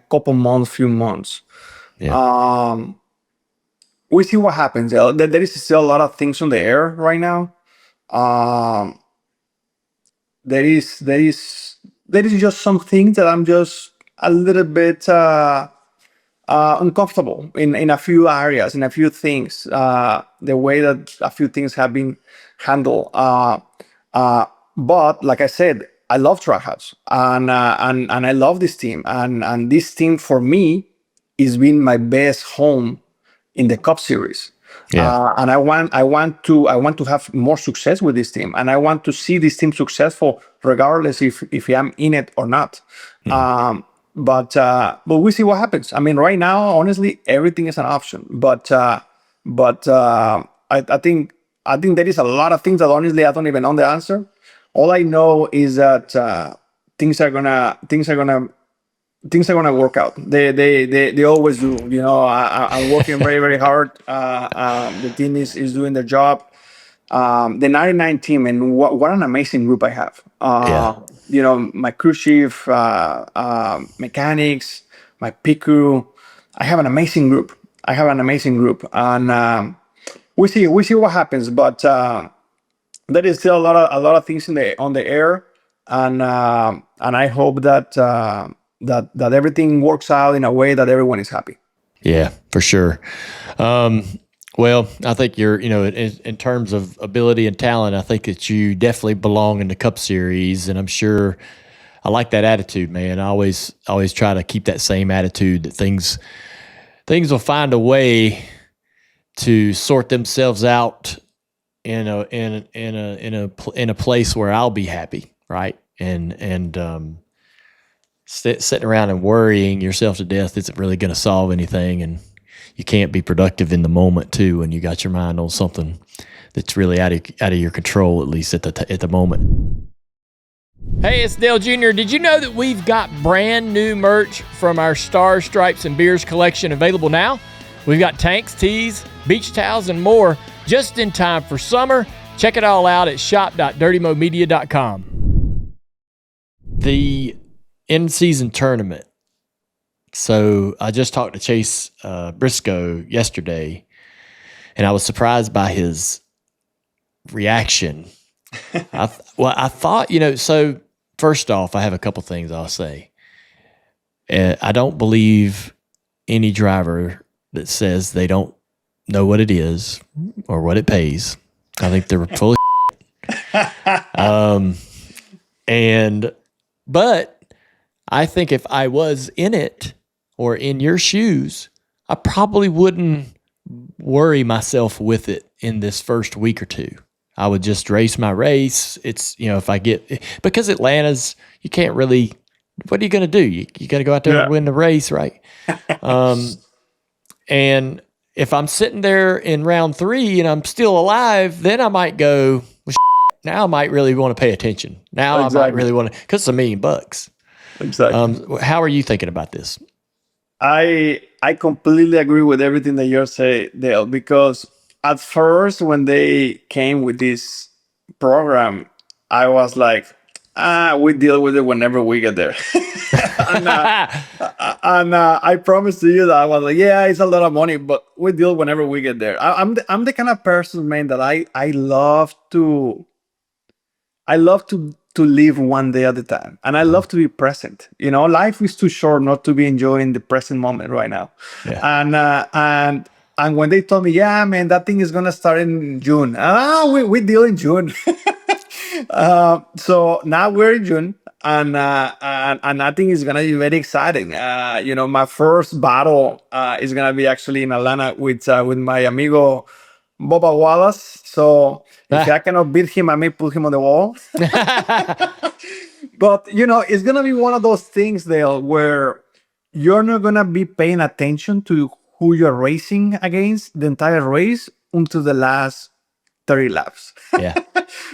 couple months, few months. Yeah. we see what happens. There is still a lot of things on the air right now. Um, there is just some things that I'm just a little bit uncomfortable in a few areas, in a few things. The way that a few things have been handled. Uh, but like I said, I love Trackhouse, and I love this team, and this team for me is been my best home in the Cup Series. Yeah. And I want to have more success with this team, and I want to see this team successful, regardless if I'm in it or not. But we see what happens. I mean, right now, honestly, everything is an option. But I think there is a lot of things that honestly I don't even know the answer. All I know is that things are gonna work out. They always do. I'm working very, very hard. The team is doing their job. The 99 team, and what an amazing group I have. Yeah. My crew chief, mechanics, my pit crew. I have an amazing group. And we see what happens. But there is still a lot of things on the air, and I hope that everything works out in a way that everyone is happy. Yeah, for sure. Well, I think you're, in terms of ability and talent, I think that you definitely belong in the Cup Series, and I'm sure I like that attitude, man. I always try to keep that same attitude that things will find a way to sort themselves out in a place where I'll be happy, right? And sitting around and worrying yourself to death isn't really going to solve anything, and you can't be productive in the moment too when you got your mind on something that's really out of your control, at least at the moment. Hey, it's Dale Jr. Did you know that we've got brand new merch from our Stars, Stripes, and Beers collection available now? We've got tanks, tees, beach towels, and more just in time for summer. Check it all out at shop.dirtymomedia.com. The in-season tournament. So I just talked to Chase Briscoe yesterday, and I was surprised by his reaction. I thought, so first off, I have a couple things I'll say. I don't believe any driver that says they don't know what it is or what it pays. I think they're full of but I think if I was in it or in your shoes, I probably wouldn't worry myself with it in this first week or two. I would just race my race. It's, if I get, because Atlanta's, you can't really, what are you going to do? You got to go out there and win the race, right? And if I'm sitting there in round 3 and I'm still alive, then I might go, well, now I might really want to pay attention. Now I might really want to, because it's $1 million. Exactly. How are you thinking about this? I completely agree with everything that you're saying, Dale, because at first when they came with this program, I was like, we deal with it whenever we get there. and I promise to you that I was like, yeah, it's a lot of money, but we deal whenever we get there. I'm the kind of person, man, that I love to live one day at a time, and I love to be present. Life is too short not to be enjoying the present moment right now. Yeah. And when they told me, yeah, man, that thing is gonna start in June. We deal in June. So now we're in June, and I think it's gonna be very exciting. My first battle is gonna be actually in Atlanta with my amigo Boba Wallace. So if I cannot beat him, I may put him on the wall. But it's gonna be one of those things, Dale, where you're not gonna be paying attention to who you're racing against the entire race until the last 30 laps. Yeah.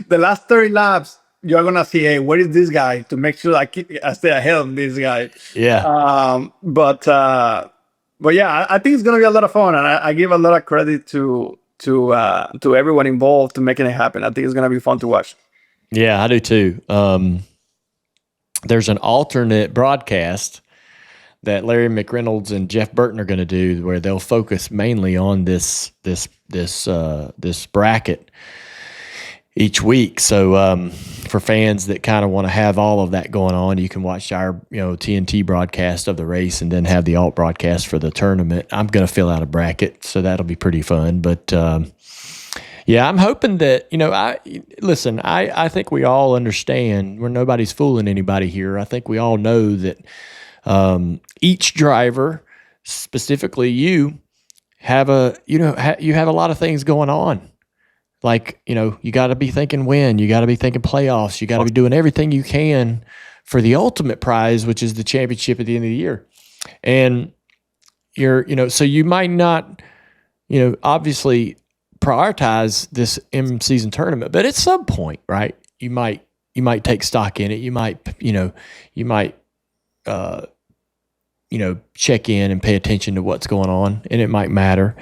The last 30 laps, you're gonna see, hey, where is this guy, to make sure I stay ahead of this guy. Yeah. But yeah, I think it's gonna be a lot of fun, and I give a lot of credit to everyone involved to making it happen. I think it's gonna be fun to watch. Yeah, I do too. There's an alternate broadcast that Larry McReynolds and Jeff Burton are going to do, where they'll focus mainly on this bracket each week. So for fans that kind of want to have all of that going on, you can watch our TNT broadcast of the race and then have the alt broadcast for the tournament. I'm going to fill out a bracket, so that'll be pretty fun. But yeah, I'm hoping that I think we all understand. Nobody's fooling anybody here. I think we all know that each driver, specifically you, have you have a lot of things going on. Like, you got to be thinking win, you got to be thinking playoffs, you got to be doing everything you can for the ultimate prize, which is the championship at the end of the year. And so you might not, obviously prioritize this in-season tournament, but at some point, right, you might take stock in it. You might check in and pay attention to what's going on, and it might matter.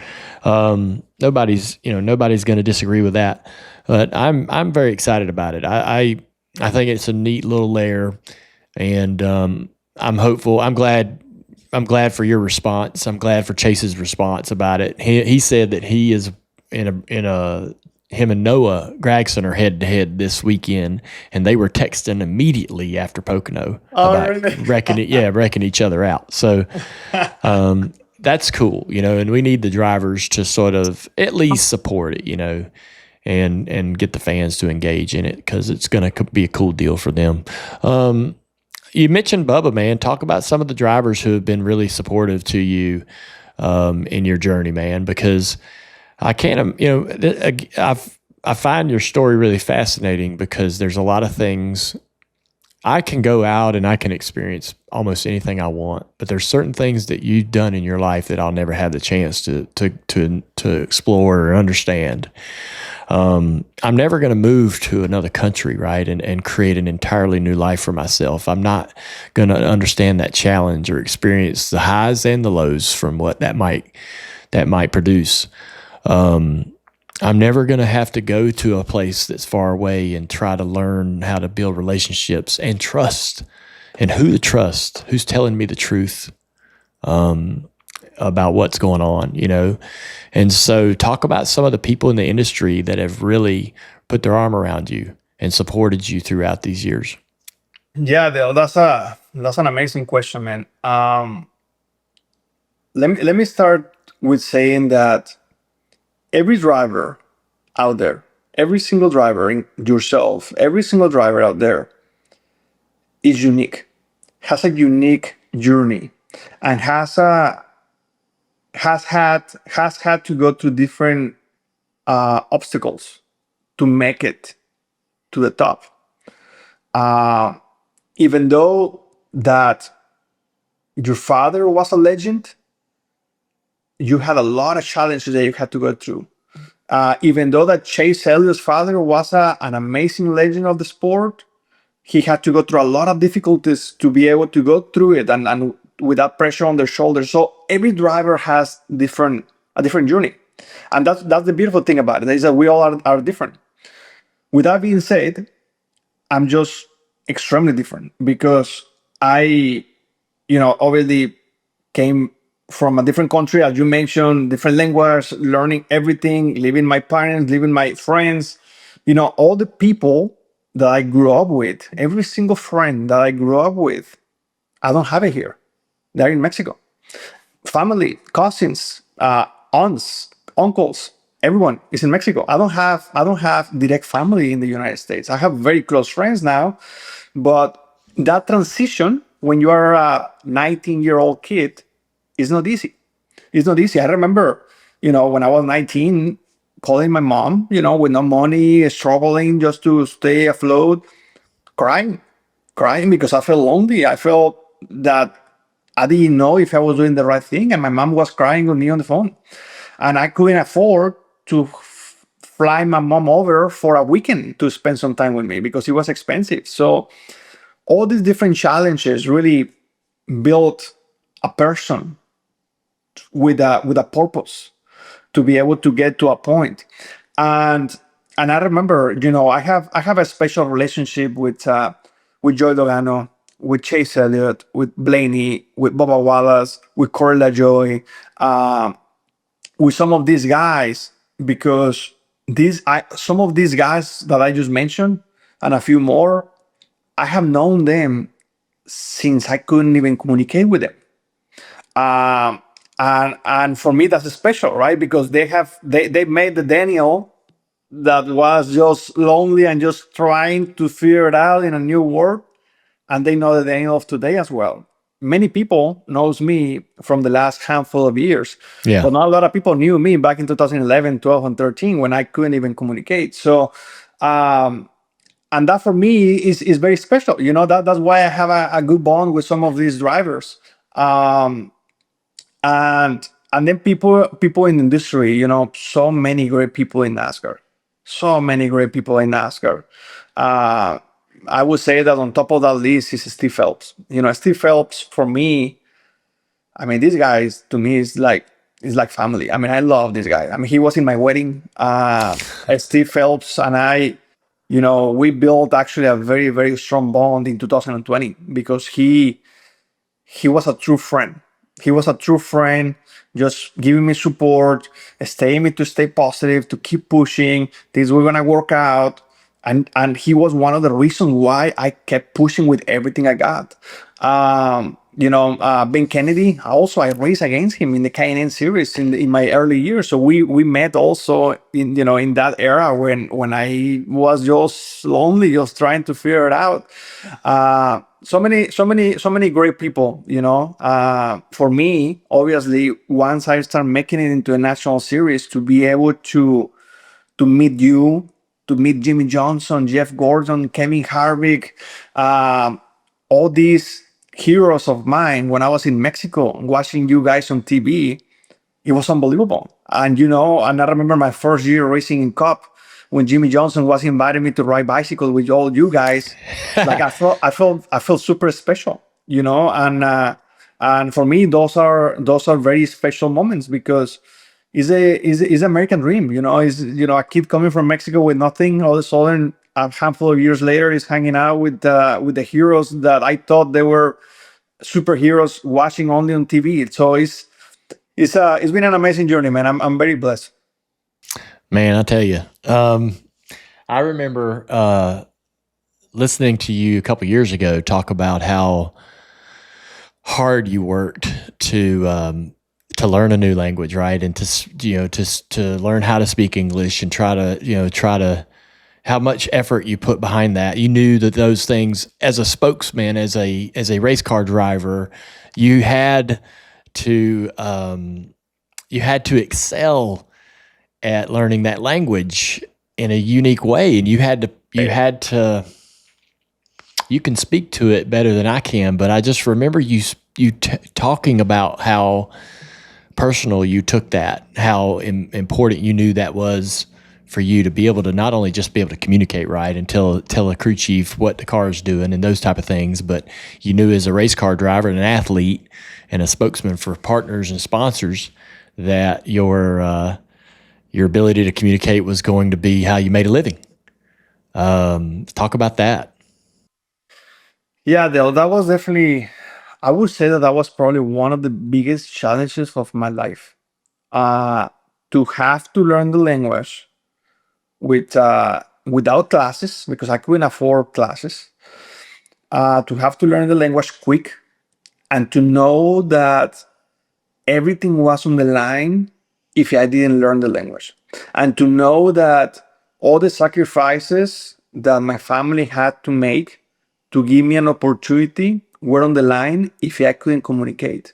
Nobody's going to disagree with that, but I'm very excited about it. I think it's a neat little layer, and I'm hopeful. I'm glad for your response. I'm glad for Chase's response about it. He said that he is him and Noah Gragson are head to head this weekend, and they were texting immediately after Pocono about really? wrecking each other out. So that's cool, and we need the drivers to sort of at least support it, and get the fans to engage in it, because it's going to be a cool deal for them. You mentioned Bubba, man. Talk about some of the drivers who have been really supportive to you in your journey, man, because I can't, I find your story really fascinating, because there's a lot of things. I can go out and I can experience almost anything I want, but there's certain things that you've done in your life that I'll never have the chance to explore or understand. I'm never going to move to another country, right, and create an entirely new life for myself. I'm not going to understand that challenge or experience the highs and the lows from what that might produce. I'm never going to have to go to a place that's far away and try to learn how to build relationships and trust, and who to trust, who's telling me the truth about what's going on, And so talk about some of the people in the industry that have really put their arm around you and supported you throughout these years. Yeah, Dale, that's an amazing question, man. Let me start with saying that every driver out there, every single driver, yourself, every single driver out there is unique, has a unique journey, and has had to go through different obstacles to make it to the top. Even though that your father was a legend, you had a lot of challenges that you had to go through. Even though that Chase Elliott's father was an amazing legend of the sport, he had to go through a lot of difficulties to be able to go through it, and with that pressure on their shoulders. So every driver has a different journey, and that's the beautiful thing about it, is that we all are different. With that being said, I'm just extremely different, because I, obviously came from a different country, as you mentioned, different language, learning everything, leaving my parents, leaving my friends, all the people that I grew up with, every single friend that I grew up with, I don't have it here. They're in Mexico. Family, cousins, aunts, uncles, everyone is in Mexico. I don't have direct family in the United States. I have very close friends now, but that transition when you are a 19-year-old kid is not easy. It's not easy. I remember, when I was 19, calling my mom, with no money, struggling just to stay afloat, crying because I felt lonely. I felt that I didn't know if I was doing the right thing, and my mom was crying with me on the phone, and I couldn't afford to fly my mom over for a weekend to spend some time with me because it was expensive. So all these different challenges really built a person with a purpose to be able to get to a point. And I remember, I have a special relationship with Joy Logano. with Chase Elliott, with Blaney, with Bubba Wallace, with Corey LaJoy, with some of these guys, because some of these guys that I just mentioned and a few more, I have known them since I couldn't even communicate with them. And for me that's special, right? Because they made the Daniel that was just lonely and just trying to figure it out in a new world, and they know the Daniel of today as well. Many people knows me from the last handful of years, Yeah. but not a lot of people knew me back in 2011, 12, and 13 when I couldn't even communicate. So, and that for me is very special. That's why I have a good bond with some of these drivers. And then people in the industry, so many great people in NASCAR, so many great people in NASCAR. I would say that on top of that list is Steve Phelps. Steve Phelps for me, I mean, this guy to me is like family. I mean, I love this guy. I mean, he was in my wedding. Steve Phelps and I, we built actually a very, very strong bond in 2020 because he was a true friend. He was a true friend, just giving me support, staying me to stay positive, to keep pushing. Things were gonna work out, and he was one of the reasons why I kept pushing with everything I got. Ben Kennedy. Also, I raced against him in the K&N series in my early years. So we met also in that era when I was just lonely, just trying to figure it out. So many great people. For me, obviously, once I start making it into a national series, to be able to meet you, to meet Jimmy Johnson, Jeff Gordon, Kevin Harvick, all these heroes of mine when I was in Mexico watching you guys on TV, it was unbelievable. And I remember my first year racing in Cup when Jimmy Johnson was inviting me to ride bicycle with all you guys. Like I felt super special, and for me those are very special moments because is American dream, is a kid coming from Mexico with nothing, all of a sudden a handful of years later is hanging out with the heroes that I thought they were superheroes watching only on TV. So it's been an amazing journey, man. I'm very blessed. Man, I tell you, I remember listening to you a couple years ago talk about how hard you worked to learn a new language, right? And to learn how to speak English and try to how much effort you put behind that. You knew that those things, as a spokesman, as a race car driver, you had to excel at learning that language in a unique way, and you can speak to it better than I can. But I just remember you talking about how personal you took that, how important you knew that was for you to be able to not only just be able to communicate right and tell a crew chief what the car is doing and those type of things, but you knew as a race car driver and an athlete and a spokesman for partners and sponsors that your ability to communicate was going to be how you made a living. Talk about that. Yeah, Dale, that was definitely, I would say that was probably one of the biggest challenges of my life. To have to learn the language without classes, because I couldn't afford classes. To have to learn the language quick, and to know that everything was on the line if I didn't learn the language, and to know that all the sacrifices that my family had to make to give me an opportunity were on the line if I couldn't communicate.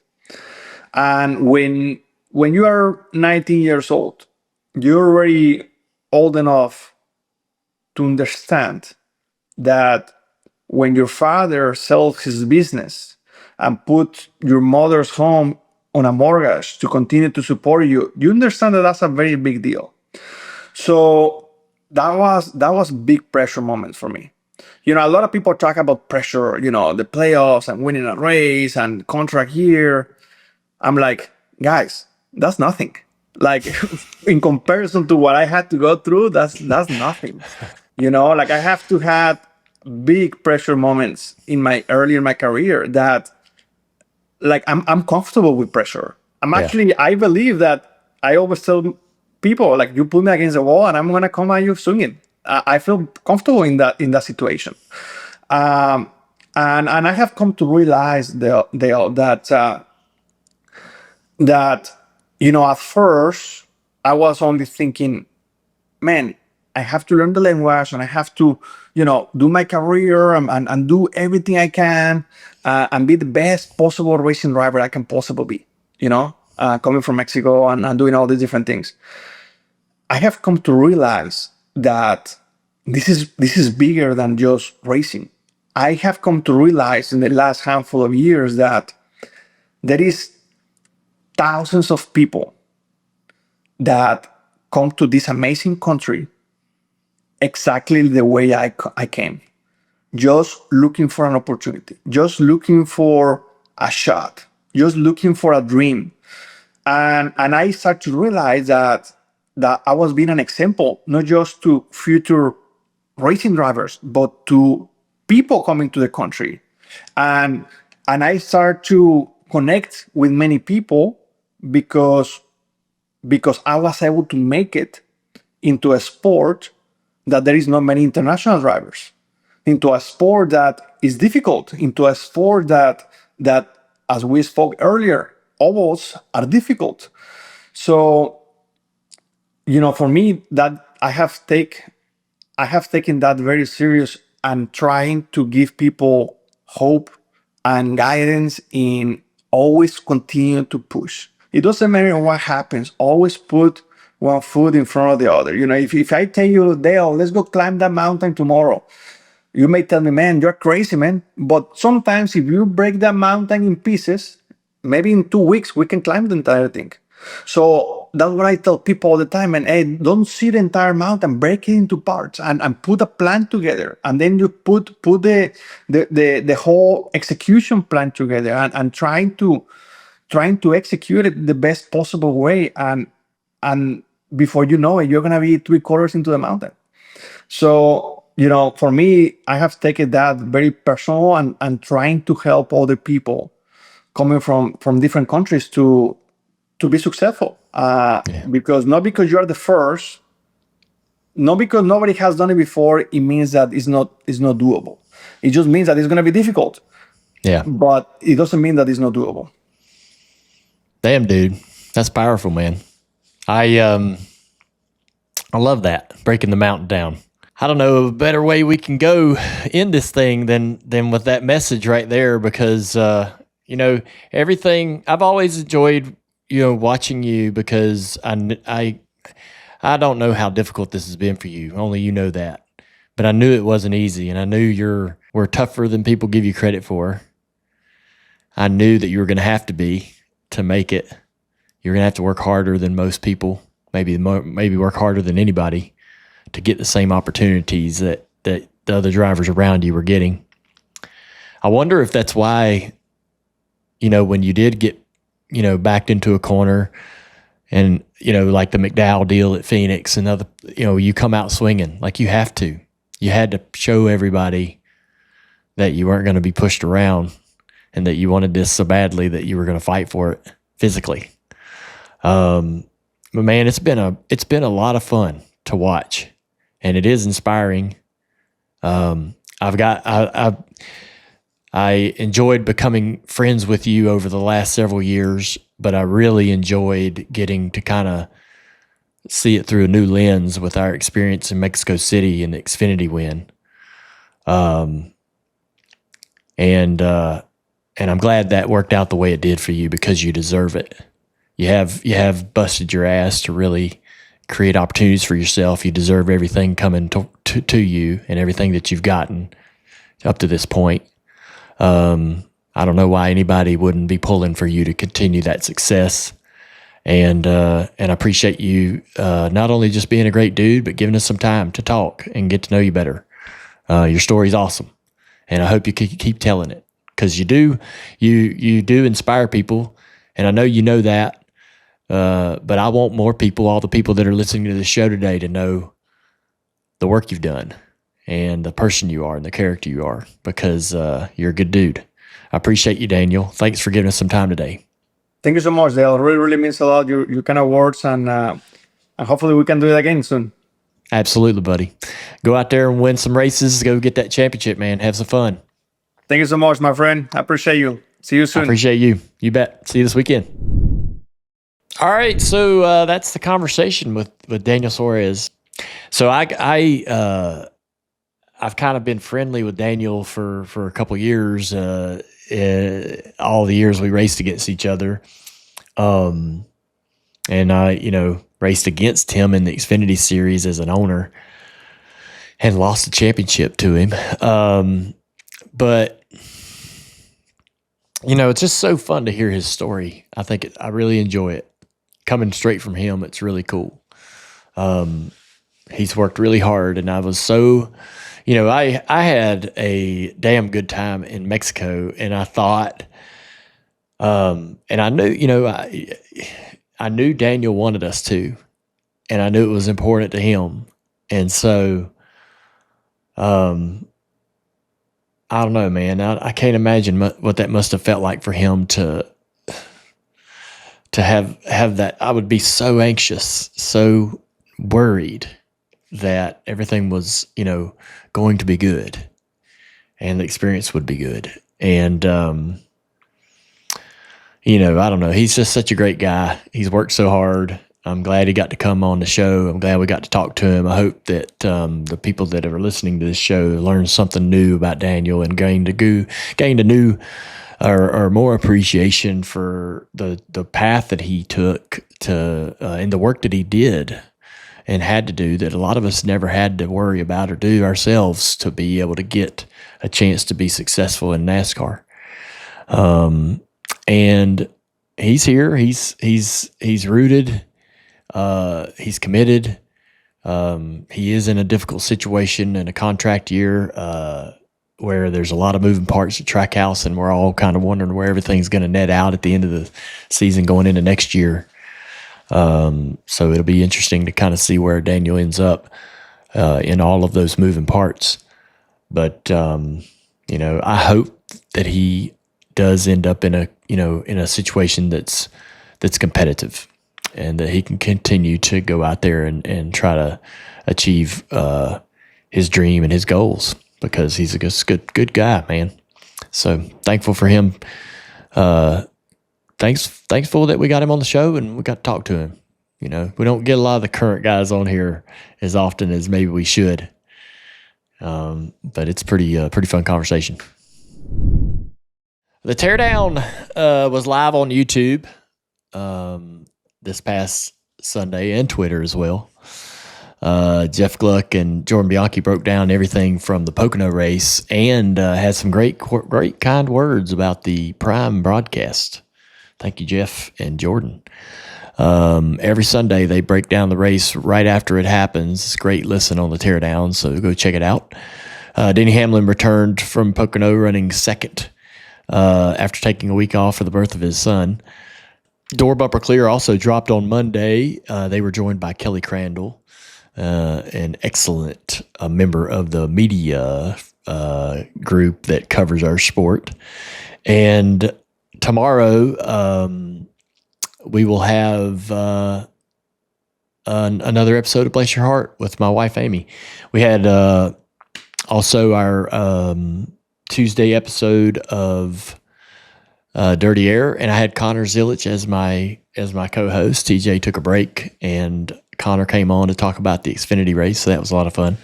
And when you are 19 years old, you're already old enough to understand that when your father sells his business and put your mother's home on a mortgage to continue to support you, you understand that that's a very big deal. So that was big pressure moment for me. A lot of people talk about pressure, the playoffs and winning a race and contract year. I'm like, guys, that's nothing. Like in comparison to what I had to go through, that's nothing. Like I have to have big pressure moments in my early in my career that like I'm comfortable with pressure. I believe that I always tell people like you put me against the wall and I'm gonna come at you swinging. I feel comfortable in that situation. Um, and I have come to realize that at first I was only thinking, man, I have to learn the language and I have to, do my career and do everything I can and be the best possible racing driver I can possibly be, coming from Mexico and doing all these different things. I have come to realize that this is bigger than just racing. I have come to realize in the last handful of years that there is thousands of people that come to this amazing country exactly the way I came, just looking for an opportunity, just looking for a shot, just looking for a dream. And I start to realize that I was being an example, not just to future racing drivers, but to people coming to the country. And I start to connect with many people because I was able to make it into a sport that there is not many international drivers, into a sport that is difficult, into a sport that as we spoke earlier, ovals are difficult. So, for me, that I have taken that very serious and trying to give people hope and guidance in always continue to push. It doesn't matter what happens, always put one foot in front of the other. If I tell you, Dale, let's go climb that mountain tomorrow, you may tell me, man, you're crazy, man. But sometimes if you break that mountain in pieces, maybe in 2 weeks we can climb the entire thing. So that's what I tell people all the time. And hey, don't see the entire mountain, break it into parts and put a plan together. And then you put the whole execution plan together and trying to execute it the best possible way. And before you know it, you're gonna be 3/4 into the mountain. So, for me, I have taken that very personal and trying to help other people coming from different countries to be successful. Because not because you're the first, not because nobody has done it before, it means that it's not doable. It just means that it's going to be difficult. Yeah. But it doesn't mean that it's not doable. Damn, dude. That's powerful, man. I love that, breaking the mountain down. I don't know a better way we can go in this thing than with that message right there, because everything I've always enjoyed, watching you, because I don't know how difficult this has been for you. Only you know that. But I knew it wasn't easy, and I knew we're tougher than people give you credit for. I knew that you were going to have to be to make it. You're going to have to work harder than most people, maybe work harder than anybody to get the same opportunities that the other drivers around you were getting. I wonder if that's why, when you did get, backed into a corner and, like the McDowell deal at Phoenix and other, you come out swinging like you have to. You had to show everybody that you weren't going to be pushed around and that you wanted this so badly that you were going to fight for it physically. But man, it's been a lot of fun to watch, and it is inspiring. I enjoyed becoming friends with you over the last several years, but I really enjoyed getting to kind of see it through a new lens with our experience in Mexico City and the Xfinity win. And I'm glad that worked out the way it did for you, because you deserve it. You have busted your ass to really create opportunities for yourself. You deserve everything coming to you and everything that you've gotten up to this point. I don't know why anybody wouldn't be pulling for you to continue that success. And I appreciate you not only just being a great dude, but giving us some time to talk and get to know you better. Your story's awesome, and I hope you keep telling it, because you do inspire people, and I know you know that. But I want more people, all the people that are listening to the show today, to know the work you've done and the person you are and the character you are, because you're a good dude. I appreciate you, Daniel. Thanks for giving us some time today. Thank you so much, Dale. Really, really means a lot, your kind of words, and hopefully we can do it again soon. Absolutely, buddy. Go out there and win some races. Go get that championship, man. Have some fun. Thank you so much, my friend. I appreciate you. See you soon. I appreciate you. You bet. See you this weekend. All right, so that's the conversation with Daniel Suarez. So I've kind of been friendly with Daniel for a couple of years. All the years we raced against each other, and I raced against him in the Xfinity Series as an owner, and lost the championship to him. But it's just so fun to hear his story. I really enjoy it. Coming straight from him, it's really cool. He's worked really hard, and I was so, I had a damn good time in Mexico, and I thought, and I knew, I knew Daniel wanted us to, and I knew it was important to him. And so, I don't know, man. I can't imagine what that must have felt like for him to have that. I would be so anxious, so worried that everything was, going to be good and the experience would be good. And, I don't know. He's just such a great guy. He's worked so hard. I'm glad he got to come on the show. I'm glad we got to talk to him. I hope that the people that are listening to this show learned something new about Daniel and gained a new or more appreciation for the path that he took to and the work that he did and had to do that a lot of us never had to worry about or do ourselves to be able to get a chance to be successful in NASCAR. And he's here. He's rooted. He's committed. He is in a difficult situation in a contract year where there's a lot of moving parts at Trackhouse, and we're all kind of wondering where everything's going to net out at the end of the season going into next year. So it'll be interesting to kind of see where Daniel ends up in all of those moving parts. But I hope that he does end up in a situation that's competitive, and that he can continue to go out there and try to achieve his dream and his goals, because he's a good guy, man. So thankful for him. Thankful that we got him on the show and we got to talk to him. We don't get a lot of the current guys on here as often as maybe we should. But it's pretty fun conversation. The Teardown was live on YouTube this past Sunday, and Twitter as well. Jeff Gluck and Jordan Bianchi broke down everything from the Pocono race and had some great kind words about the Prime broadcast. Thank you, Jeff and Jordan. Every Sunday they break down the race right after it happens. It's a great listen on the Teardown, so go check it out. Denny Hamlin returned from Pocono running second after taking a week off for the birth of his son. Door Bumper Clear also dropped on Monday. They were joined by Kelly Crandall, an excellent member of the media group that covers our sport. And tomorrow we will have another episode of Bless Your Heart with my wife, Amy. We had also our Tuesday episode of Dirty Air, and I had Connor Zilich as my co-host. TJ took a break, and Connor came on to talk about the Xfinity race, so that was a lot of fun.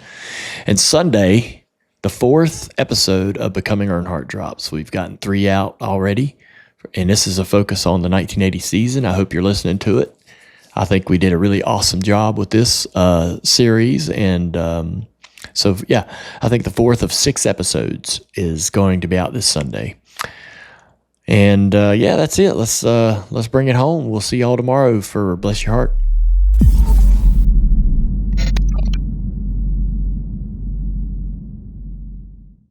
And Sunday, the 4th episode of Becoming Earnhardt drops. We've gotten 3 out already, and this is a focus on the 1980 season. I hope you're listening to it. I think we did a really awesome job with this series, and so yeah, I think the 4th of 6 episodes is going to be out this Sunday. And that's it. Let's bring it home. We'll see y'all tomorrow for Bless Your Heart.